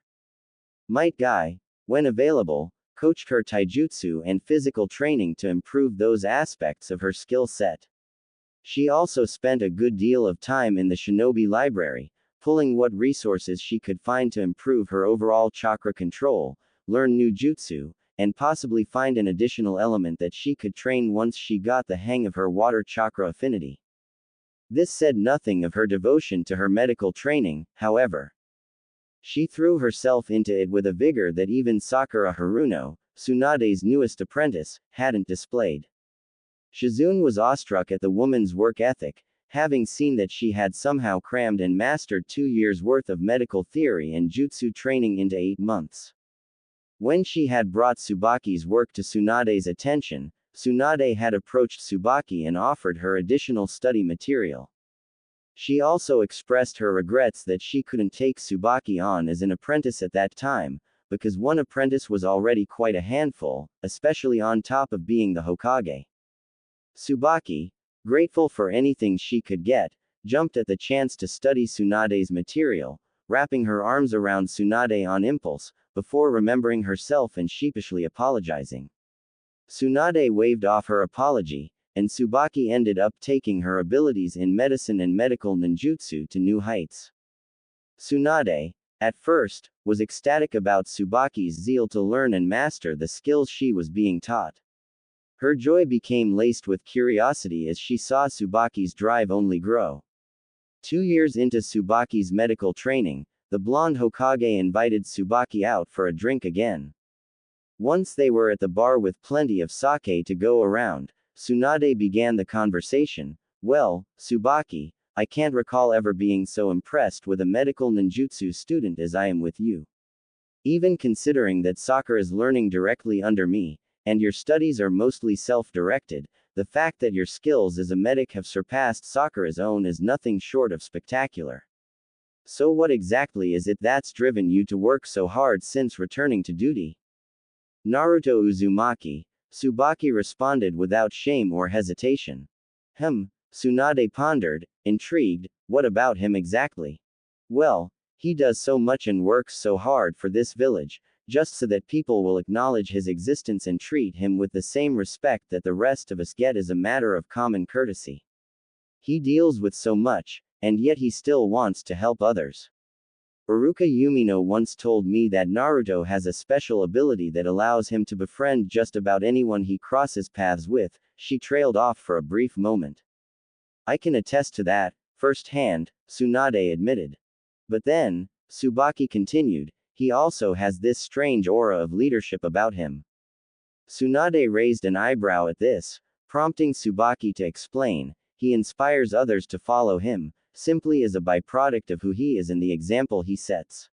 Might Guy, when available, coached her taijutsu and physical training to improve those aspects of her skill set. She also spent a good deal of time in the shinobi library, pulling what resources she could find to improve her overall chakra control, learn new jutsu, and possibly find an additional element that she could train once she got the hang of her water chakra affinity. This said nothing of her devotion to her medical training, however. She threw herself into it with a vigor that even Sakura Haruno, Tsunade's newest apprentice, hadn't displayed. Shizune was awestruck at the woman's work ethic, having seen that she had somehow crammed and mastered 2 years' worth of medical theory and jutsu training into 8 months. When she had brought Tsubaki's work to Tsunade's attention, Tsunade had approached Tsubaki and offered her additional study material. She also expressed her regrets that she couldn't take Tsubaki on as an apprentice at that time, because one apprentice was already quite a handful, especially on top of being the Hokage. Tsubaki, grateful for anything she could get, jumped at the chance to study Tsunade's material, wrapping her arms around Tsunade on impulse, before remembering herself and sheepishly apologizing. Tsunade waved off her apology, and Tsubaki ended up taking her abilities in medicine and medical ninjutsu to new heights. Tsunade, at first, was ecstatic about Tsubaki's zeal to learn and master the skills she was being taught. Her joy became laced with curiosity as she saw Tsubaki's drive only grow. 2 years into Tsubaki's medical training, the blonde Hokage invited Tsubaki out for a drink again. Once they were at the bar with plenty of sake to go around, Tsunade began the conversation. Well, Tsubaki, I can't recall ever being so impressed with a medical ninjutsu student as I am with you. Even considering that Sakura is learning directly under me, and your studies are mostly self-directed, the fact that your skills as a medic have surpassed Sakura's own is nothing short of spectacular. So what exactly is it that's driven you to work so hard since returning to duty? Naruto Uzumaki, Tsubaki responded without shame or hesitation. Tsunade pondered, intrigued, what about him exactly? Well, he does so much and works so hard for this village, just so that people will acknowledge his existence and treat him with the same respect that the rest of us get as a matter of common courtesy. He deals with so much, and yet he still wants to help others. Uruka Yumino once told me that Naruto has a special ability that allows him to befriend just about anyone he crosses paths with. She trailed off for a brief moment. I can attest to that, firsthand, Tsunade admitted. But then, Tsubaki continued, he also has this strange aura of leadership about him. Tsunade raised an eyebrow at this, prompting Tsubaki to explain, he inspires others to follow him, simply as a byproduct of who he is and the example he sets.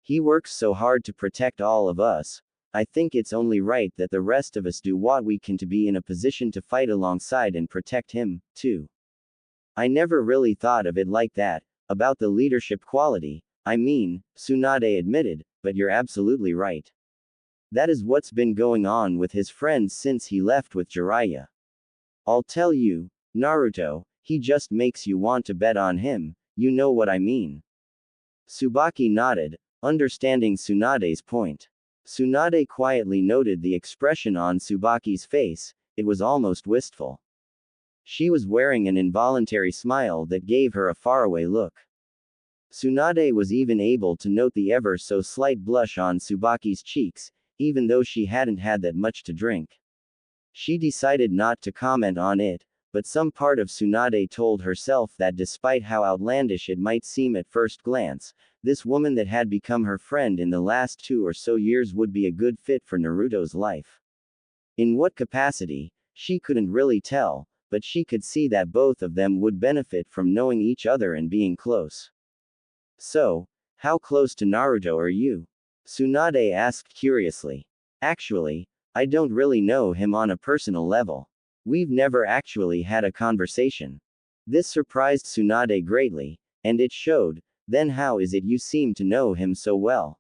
He works so hard to protect all of us. I think it's only right that the rest of us do what we can to be in a position to fight alongside and protect him, too. I never really thought of it like that, about the leadership quality, I mean, Tsunade admitted, but you're absolutely right. That is what's been going on with his friends since he left with Jiraiya. I'll tell you, Naruto, he just makes you want to bet on him, you know what I mean. Tsubaki nodded, understanding Tsunade's point. Tsunade quietly noted the expression on Tsubaki's face, it was almost wistful. She was wearing an involuntary smile that gave her a faraway look. Tsunade was even able to note the ever so slight blush on Tsubaki's cheeks, even though she hadn't had that much to drink. She decided not to comment on it, but some part of Tsunade told herself that despite how outlandish it might seem at first glance, this woman that had become her friend in the last 2 or so years would be a good fit for Naruto's life. In what capacity, she couldn't really tell, but she could see that both of them would benefit from knowing each other and being close. So, how close to Naruto are you? Tsunade asked curiously. Actually, I don't really know him on a personal level. We've never actually had a conversation. This surprised Tsunade greatly, and it showed. Then how is it you seem to know him so well?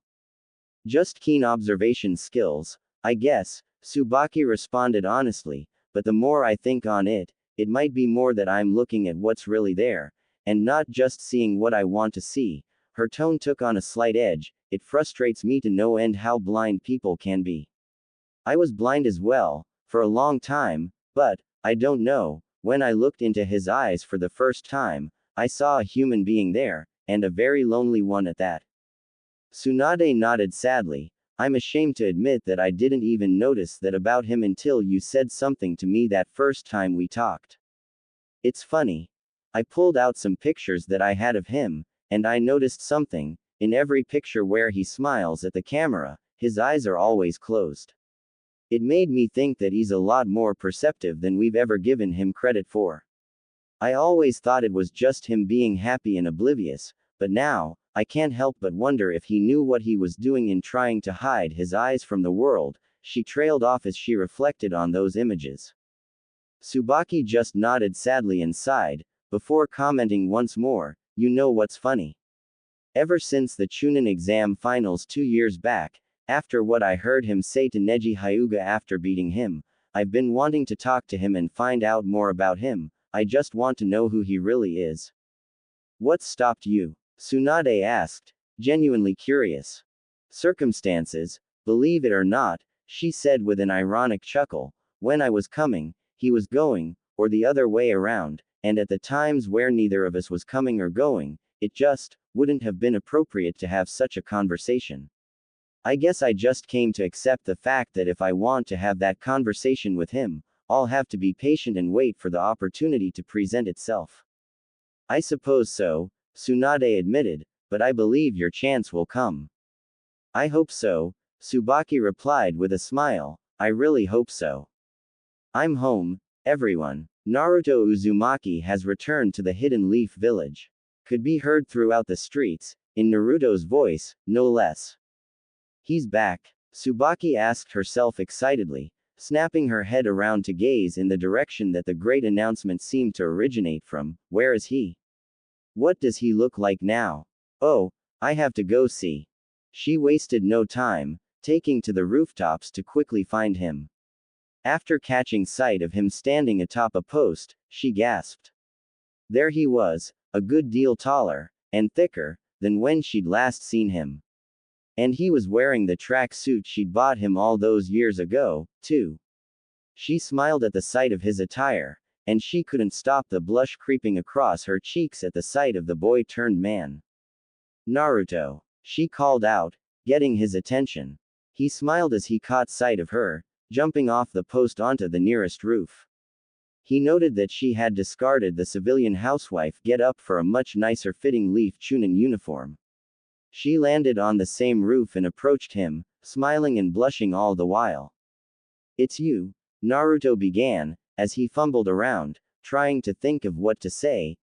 Just keen observation skills, I guess, Tsubaki responded honestly, but the more I think on it, it might be more that I'm looking at what's really there, and not just seeing what I want to see. Her tone took on a slight edge. It frustrates me to no end how blind people can be. I was blind as well, for a long time, but, I don't know, when I looked into his eyes for the first time, I saw a human being there, and a very lonely one at that. Tsunade nodded sadly. I'm ashamed to admit that I didn't even notice that about him until you said something to me that first time we talked. It's funny. I pulled out some pictures that I had of him, and I noticed something. In every picture where he smiles at the camera, his eyes are always closed. It made me think that he's a lot more perceptive than we've ever given him credit for. I always thought it was just him being happy and oblivious, but now, I can't help but wonder if he knew what he was doing in trying to hide his eyes from the world. She trailed off as she reflected on those images. Tsubaki just nodded sadly and sighed, before commenting once more, you know what's funny? Ever since the Chunin exam finals 2 years back, after what I heard him say to Neji Hyuga after beating him, I've been wanting to talk to him and find out more about him. I just want to know who he really is. What stopped you? Tsunade asked, genuinely curious. Circumstances, believe it or not, she said with an ironic chuckle. When I was coming, he was going, or the other way around, and at the times where neither of us was coming or going, it just wouldn't have been appropriate to have such a conversation. I guess I just came to accept the fact that if I want to have that conversation with him, I'll have to be patient and wait for the opportunity to present itself. I suppose so, Tsunade admitted, but I believe your chance will come. I hope so, Tsubaki replied with a smile. I really hope so. I'm home, everyone. Naruto Uzumaki has returned to the Hidden Leaf Village. Could be heard throughout the streets, in Naruto's voice, no less. He's back, Tsubaki asked herself excitedly, snapping her head around to gaze in the direction that the great announcement seemed to originate from. Where is he? What does he look like now? Oh, I have to go see. She wasted no time, taking to the rooftops to quickly find him. After catching sight of him standing atop a post, she gasped. There he was, a good deal taller, and thicker, than when she'd last seen him. And he was wearing the track suit she'd bought him all those years ago, too. She smiled at the sight of his attire, and she couldn't stop the blush creeping across her cheeks at the sight of the boy-turned-man. Naruto, she called out, getting his attention. He smiled as he caught sight of her, jumping off the post onto the nearest roof. He noted that she had discarded the civilian housewife get-up for a much nicer-fitting Leaf Chunin uniform. She landed on the same roof and approached him, smiling and blushing all the while. It's you, Naruto began, as he fumbled around, trying to think of what to say.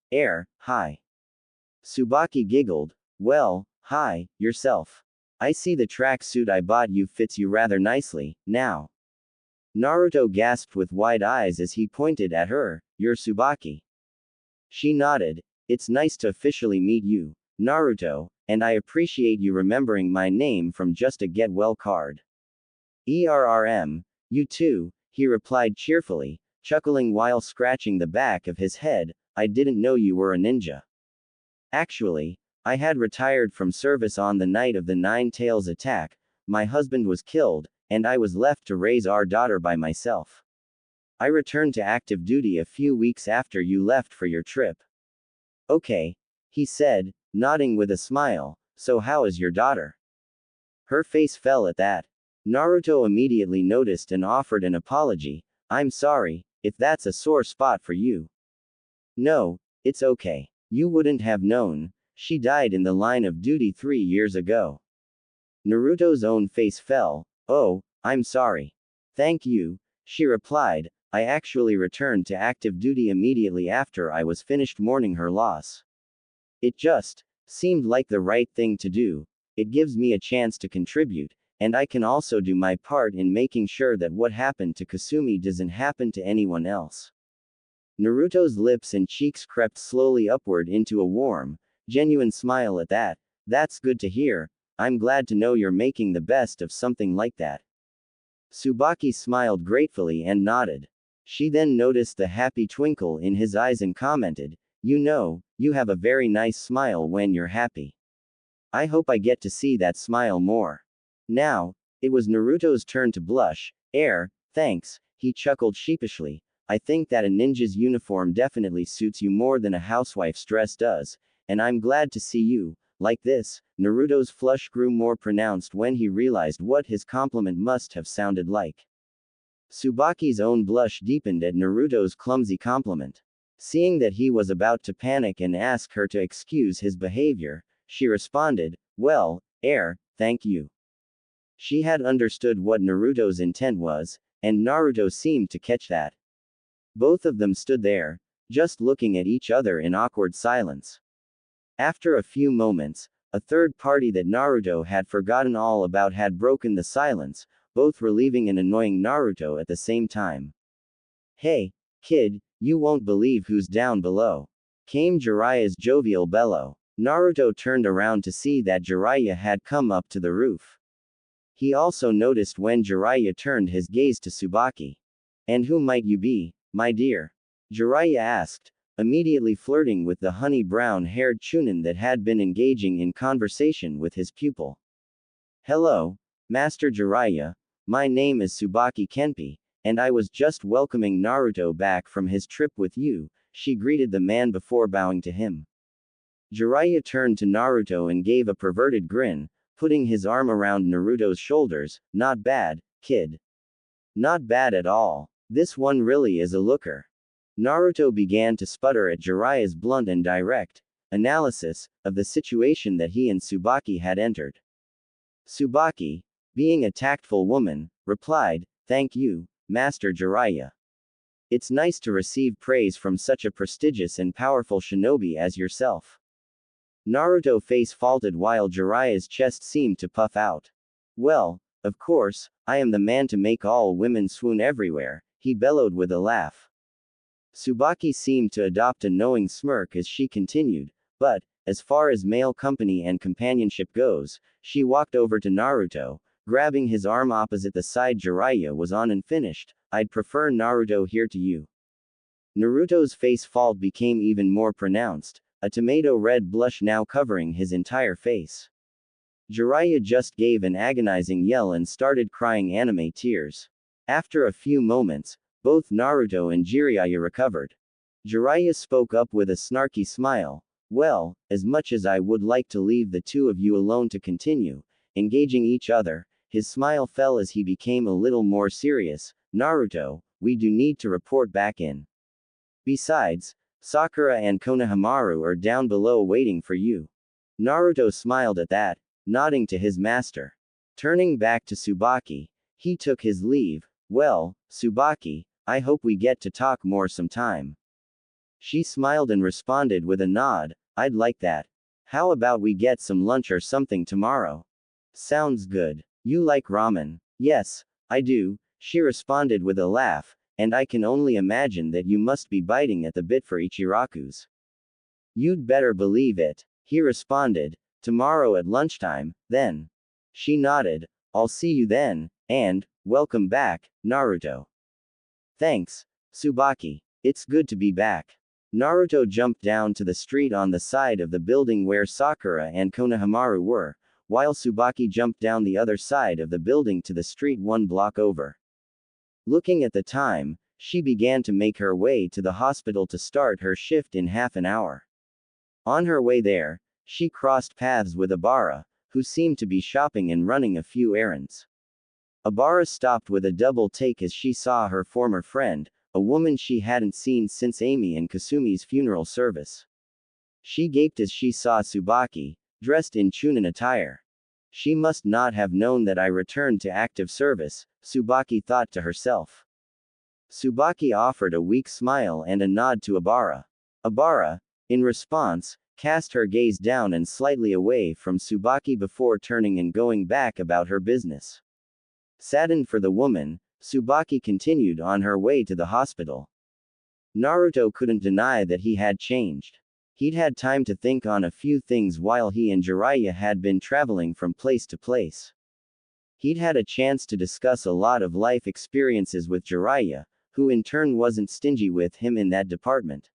Hi. Tsubaki giggled. Well, hi, yourself. I see the track suit I bought you fits you rather nicely, now. Naruto gasped with wide eyes as he pointed at her. You're Tsubaki. She nodded. It's nice to officially meet you, Naruto, and I appreciate you remembering my name from just a get-well card. You too, he replied cheerfully, chuckling while scratching the back of his head. I didn't know you were a ninja. Actually, I had retired from service on the night of the Nine Tails attack. My husband was killed, and I was left to raise our daughter by myself. I returned to active duty a few weeks after you left for your trip. Okay, he said, nodding with a smile. So how is your daughter? Her face fell at that. Naruto immediately noticed and offered an apology. I'm sorry, if that's a sore spot for you. No, it's okay. You wouldn't have known. She died in the line of duty 3 years ago. Naruto's own face fell. Oh, I'm sorry. Thank you, she replied. I actually returned to active duty immediately after I was finished mourning her loss. It just seemed like the right thing to do. It gives me a chance to contribute, and I can also do my part in making sure that what happened to Kasumi doesn't happen to anyone else. Naruto's lips and cheeks crept slowly upward into a warm, genuine smile at that. That's good to hear. I'm glad to know you're making the best of something like that. Tsubaki smiled gratefully and nodded. She then noticed the happy twinkle in his eyes and commented, "You know, you have a very nice smile when you're happy. I hope I get to see that smile more." Now, it was Naruto's turn to blush. Thanks, he chuckled sheepishly. I think that a ninja's uniform definitely suits you more than a housewife's dress does, and I'm glad to see you like this. Naruto's flush grew more pronounced when he realized what his compliment must have sounded like. Tsubaki's own blush deepened at Naruto's clumsy compliment. Seeing that he was about to panic and ask her to excuse his behavior, she responded, "Well, thank you." She had understood what Naruto's intent was, and Naruto seemed to catch that. Both of them stood there, just looking at each other in awkward silence. After a few moments, a third party that Naruto had forgotten all about had broken the silence, both relieving and annoying Naruto at the same time. "Hey, kid, you won't believe who's down below," came Jiraiya's jovial bellow. Naruto turned around to see that Jiraiya had come up to the roof. He also noticed when Jiraiya turned his gaze to Tsubaki. "And who might you be, my dear?" Jiraiya asked, immediately flirting with the honey brown-haired Chunin that had been engaging in conversation with his pupil. "Hello, Master Jiraiya, my name is Tsubaki Kenpi, and I was just welcoming Naruto back from his trip with you," she greeted the man before bowing to him. Jiraiya turned to Naruto and gave a perverted grin, putting his arm around Naruto's shoulders. "Not bad, kid. Not bad at all. This one really is a looker." Naruto began to sputter at Jiraiya's blunt and direct analysis of the situation that he and Tsubaki had entered. Tsubaki, being a tactful woman, replied, "Thank you, Master Jiraiya. It's nice to receive praise from such a prestigious and powerful shinobi as yourself." Naruto's face faltered while Jiraiya's chest seemed to puff out. "Well, of course, I am the man to make all women swoon everywhere," he bellowed with a laugh. Tsubaki seemed to adopt a knowing smirk as she continued, "But, as far as male company and companionship goes," she walked over to Naruto, grabbing his arm opposite the side Jiraiya was on and finished, "I'd prefer Naruto here to you." Naruto's face fault became even more pronounced, a tomato red blush now covering his entire face. Jiraiya just gave an agonizing yell and started crying anime tears. After a few moments, both Naruto and Jiraiya recovered. Jiraiya spoke up with a snarky smile, "Well, as much as I would like to leave the two of you alone to continue engaging each other," his smile fell as he became a little more serious. "Naruto, we do need to report back in. Besides, Sakura and Konohamaru are down below waiting for you." Naruto smiled at that, nodding to his master. Turning back to Tsubaki, he took his leave. "Well, Tsubaki, I hope we get to talk more sometime." She smiled and responded with a nod, "I'd like that. How about we get some lunch or something tomorrow?" "Sounds good. You like ramen?" "Yes, I do," she responded with a laugh, "and I can only imagine that you must be biting at the bit for Ichiraku's." "You'd better believe it," he responded. "Tomorrow at lunchtime, then." She nodded, "I'll see you then, and, welcome back, Naruto." "Thanks, Tsubaki. It's good to be back." Naruto jumped down to the street on the side of the building where Sakura and Konohamaru were, while Tsubaki jumped down the other side of the building to the street one block over. Looking at the time, she began to make her way to the hospital to start her shift in half an hour. On her way there, she crossed paths with Abara, who seemed to be shopping and running a few errands. Abara stopped with a double take as she saw her former friend, a woman she hadn't seen since Amy and Kasumi's funeral service. She gaped as she saw Tsubaki, dressed in Chunin attire. "She must not have known that I returned to active service," Tsubaki thought to herself. Tsubaki offered a weak smile and a nod to Abara. Abara, in response, cast her gaze down and slightly away from Tsubaki before turning and going back about her business. Saddened for the woman, Tsubaki continued on her way to the hospital. Naruto couldn't deny that he had changed. He'd had time to think on a few things while he and Jiraiya had been traveling from place to place. He'd had a chance to discuss a lot of life experiences with Jiraiya, who in turn wasn't stingy with him in that department.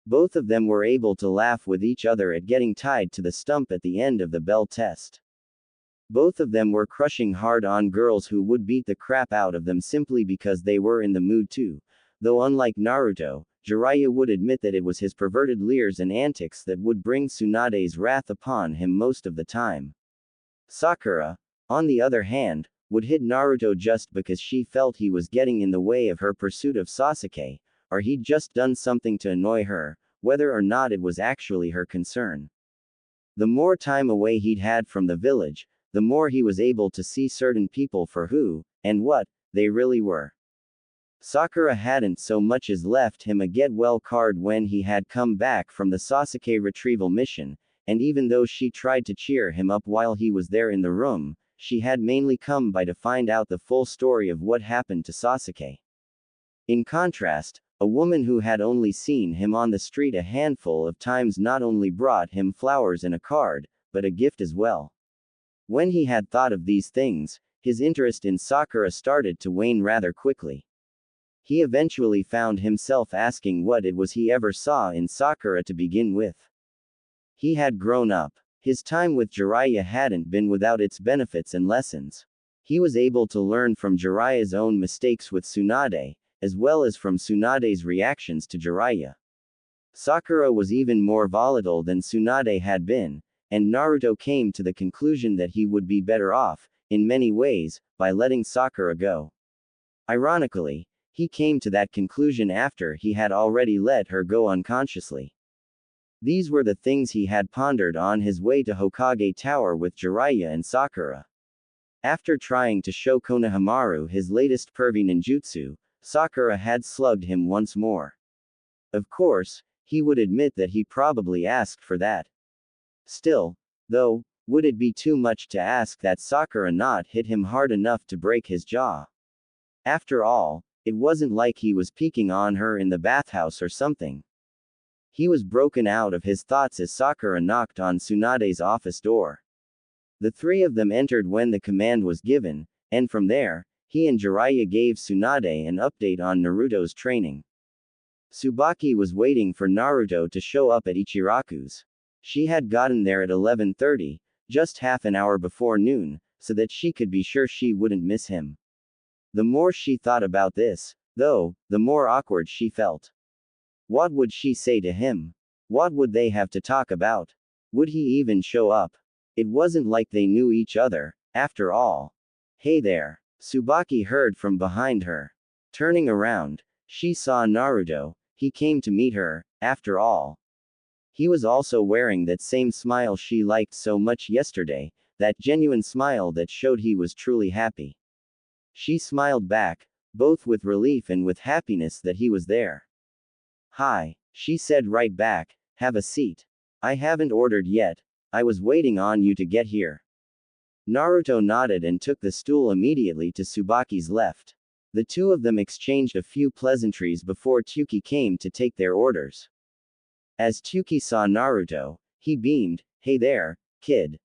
Both of them were able to laugh with each other at getting tied to the stump at the end of the bell test. Both of them were crushing hard on girls who would beat the crap out of them simply because they were in the mood too, though unlike Naruto, Jiraiya would admit that it was his perverted leers and antics that would bring Tsunade's wrath upon him most of the time. Sakura, on the other hand, would hit Naruto just because she felt he was getting in the way of her pursuit of Sasuke, or he'd just done something to annoy her, whether or not it was actually her concern. The more time away he'd had from the village, the more he was able to see certain people for who, and what, they really were. Sakura hadn't so much as left him a get-well card when he had come back from the Sasuke retrieval mission, and even though she tried to cheer him up while he was there in the room, she had mainly come by to find out the full story of what happened to Sasuke. In contrast, a woman who had only seen him on the street a handful of times not only brought him flowers and a card, but a gift as well. When he had thought of these things, his interest in Sakura started to wane rather quickly. He eventually found himself asking what it was he ever saw in Sakura to begin with. He had grown up. His time with Jiraiya hadn't been without its benefits and lessons. He was able to learn from Jiraiya's own mistakes with Tsunade, as well as from Tsunade's reactions to Jiraiya. Sakura was even more volatile than Tsunade had been, and Naruto came to the conclusion that he would be better off, in many ways, by letting Sakura go. Ironically, he came to that conclusion after he had already let her go unconsciously. These were the things he had pondered on his way to Hokage Tower with Jiraiya and Sakura. After trying to show Konohamaru his latest pervy ninjutsu, Sakura had slugged him once more. Of course, he would admit that he probably asked for that. Still, though, would it be too much to ask that Sakura not hit him hard enough to break his jaw? After all, it wasn't like he was peeking on her in the bathhouse or something. He was broken out of his thoughts as Sakura knocked on Tsunade's office door. The three of them entered when the command was given, and from there, he and Jiraiya gave Tsunade an update on Naruto's training. Tsubaki was waiting for Naruto to show up at Ichiraku's. She had gotten there at 11:30, just half an hour before noon, so that she could be sure she wouldn't miss him. The more she thought about this, though, the more awkward she felt. What would she say to him? What would they have to talk about? Would he even show up? It wasn't like they knew each other, after all. Hey there. Tsubaki heard from behind her. Turning around, she saw Naruto. He came to meet her, after all. He was also wearing that same smile she liked so much yesterday, that genuine smile that showed he was truly happy. She smiled back, both with relief and with happiness that he was there. Hi, she said right back, have a seat. I haven't ordered yet. I was waiting on you to get here. Naruto nodded and took the stool immediately to Tsubaki's left. The two of them exchanged a few pleasantries before Tsuki came to take their orders. As Tsuki saw Naruto, he beamed, hey there, kid.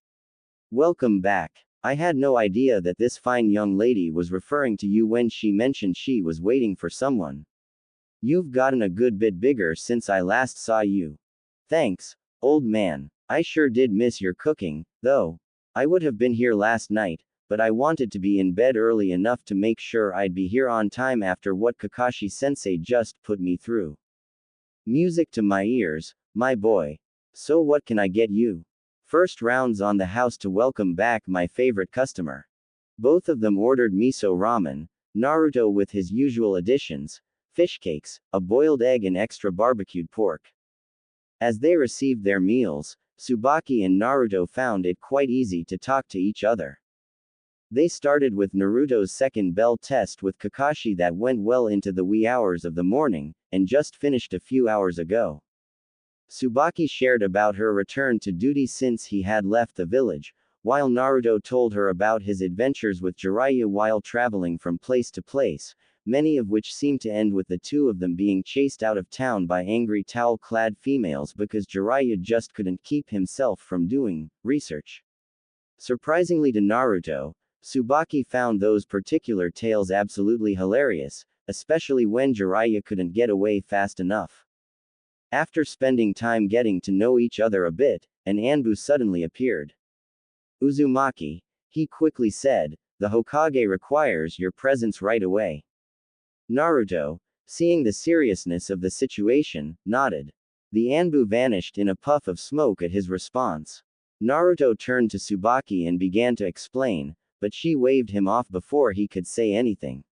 Welcome back. I had no idea that this fine young lady was referring to you when she mentioned she was waiting for someone. You've gotten a good bit bigger since I last saw you. Thanks, old man. I sure did miss your cooking, though. I would have been here last night, but I wanted to be in bed early enough to make sure I'd be here on time after what Kakashi-sensei just put me through. Music to my ears, my boy. So what can I get you? First rounds on the house to welcome back my favorite customer. Both of them ordered miso ramen, Naruto with his usual additions, fish cakes, a boiled egg and extra barbecued pork. As they received their meals, Tsubaki and Naruto found it quite easy to talk to each other. They started with Naruto's second bell test with Kakashi that went well into the wee hours of the morning, and just finished a few hours ago. Tsubaki shared about her return to duty since he had left the village, while Naruto told her about his adventures with Jiraiya while traveling from place to place, many of which seemed to end with the two of them being chased out of town by angry towel-clad females because Jiraiya just couldn't keep himself from doing research. Surprisingly to Naruto, Tsubaki found those particular tales absolutely hilarious, especially when Jiraiya couldn't get away fast enough. After spending time getting to know each other a bit, an Anbu suddenly appeared. Uzumaki, he quickly said, the Hokage requires your presence right away. Naruto, seeing the seriousness of the situation, nodded. The Anbu vanished in a puff of smoke at his response. Naruto turned to Tsubaki and began to explain, but she waved him off before he could say anything.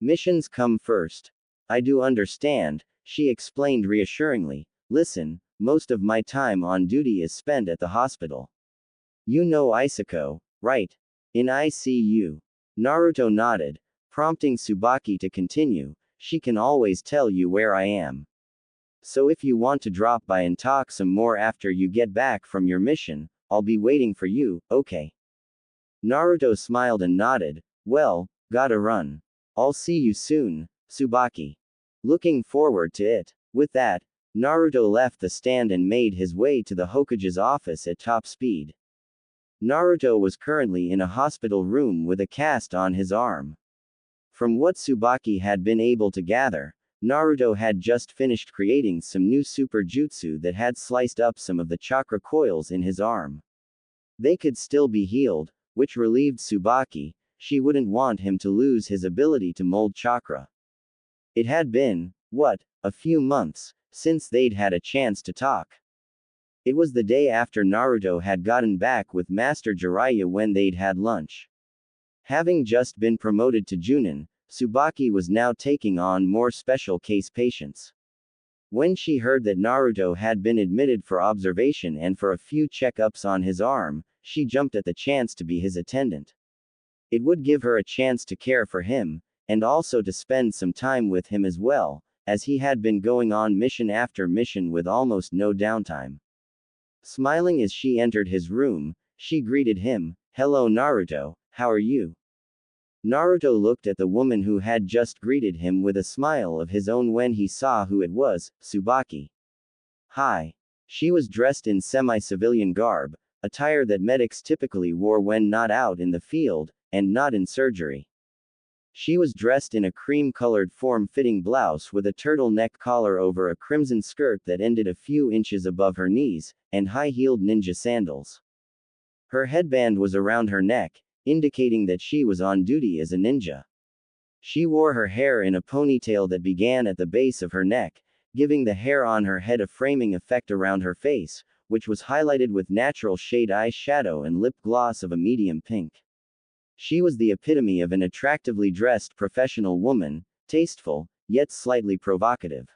Missions come first. I do understand, she explained reassuringly. Listen, most of my time on duty is spent at the hospital. You know Isako, right? In ICU. Naruto nodded, prompting Tsubaki to continue. She can always tell you where I am. So if you want to drop by and talk some more after you get back from your mission, I'll be waiting for you, okay? Naruto smiled and nodded. Well, gotta run. I'll see you soon, Tsubaki. Looking forward to it. With that, Naruto left the stand and made his way to the Hokage's office at top speed. Naruto was currently in a hospital room with a cast on his arm. From what Tsubaki had been able to gather, Naruto had just finished creating some new super jutsu that had sliced up some of the chakra coils in his arm. They could still be healed, which relieved Tsubaki. She wouldn't want him to lose his ability to mold chakra. It had been, a few months, since they'd had a chance to talk. It was the day after Naruto had gotten back with Master Jiraiya when they'd had lunch. Having just been promoted to Junin, Tsubaki was now taking on more special case patients. When she heard that Naruto had been admitted for observation and for a few checkups on his arm, she jumped at the chance to be his attendant. It would give her a chance to care for him, and also to spend some time with him as well, as he had been going on mission after mission with almost no downtime. Smiling as she entered his room, she greeted him, "Hello Naruto, how are you?" Naruto looked at the woman who had just greeted him with a smile of his own when he saw who it was, Tsubaki. Hi. She was dressed in semi-civilian garb, attire that medics typically wore when not out in the field, and not in surgery. She was dressed in a cream-colored form-fitting blouse with a turtleneck collar over a crimson skirt that ended a few inches above her knees, and high-heeled ninja sandals. Her headband was around her neck, indicating that she was on duty as a ninja. She wore her hair in a ponytail that began at the base of her neck, giving the hair on her head a framing effect around her face, which was highlighted with natural shade eyeshadow and lip gloss of a medium pink. She was the epitome of an attractively dressed professional woman, tasteful, yet slightly provocative.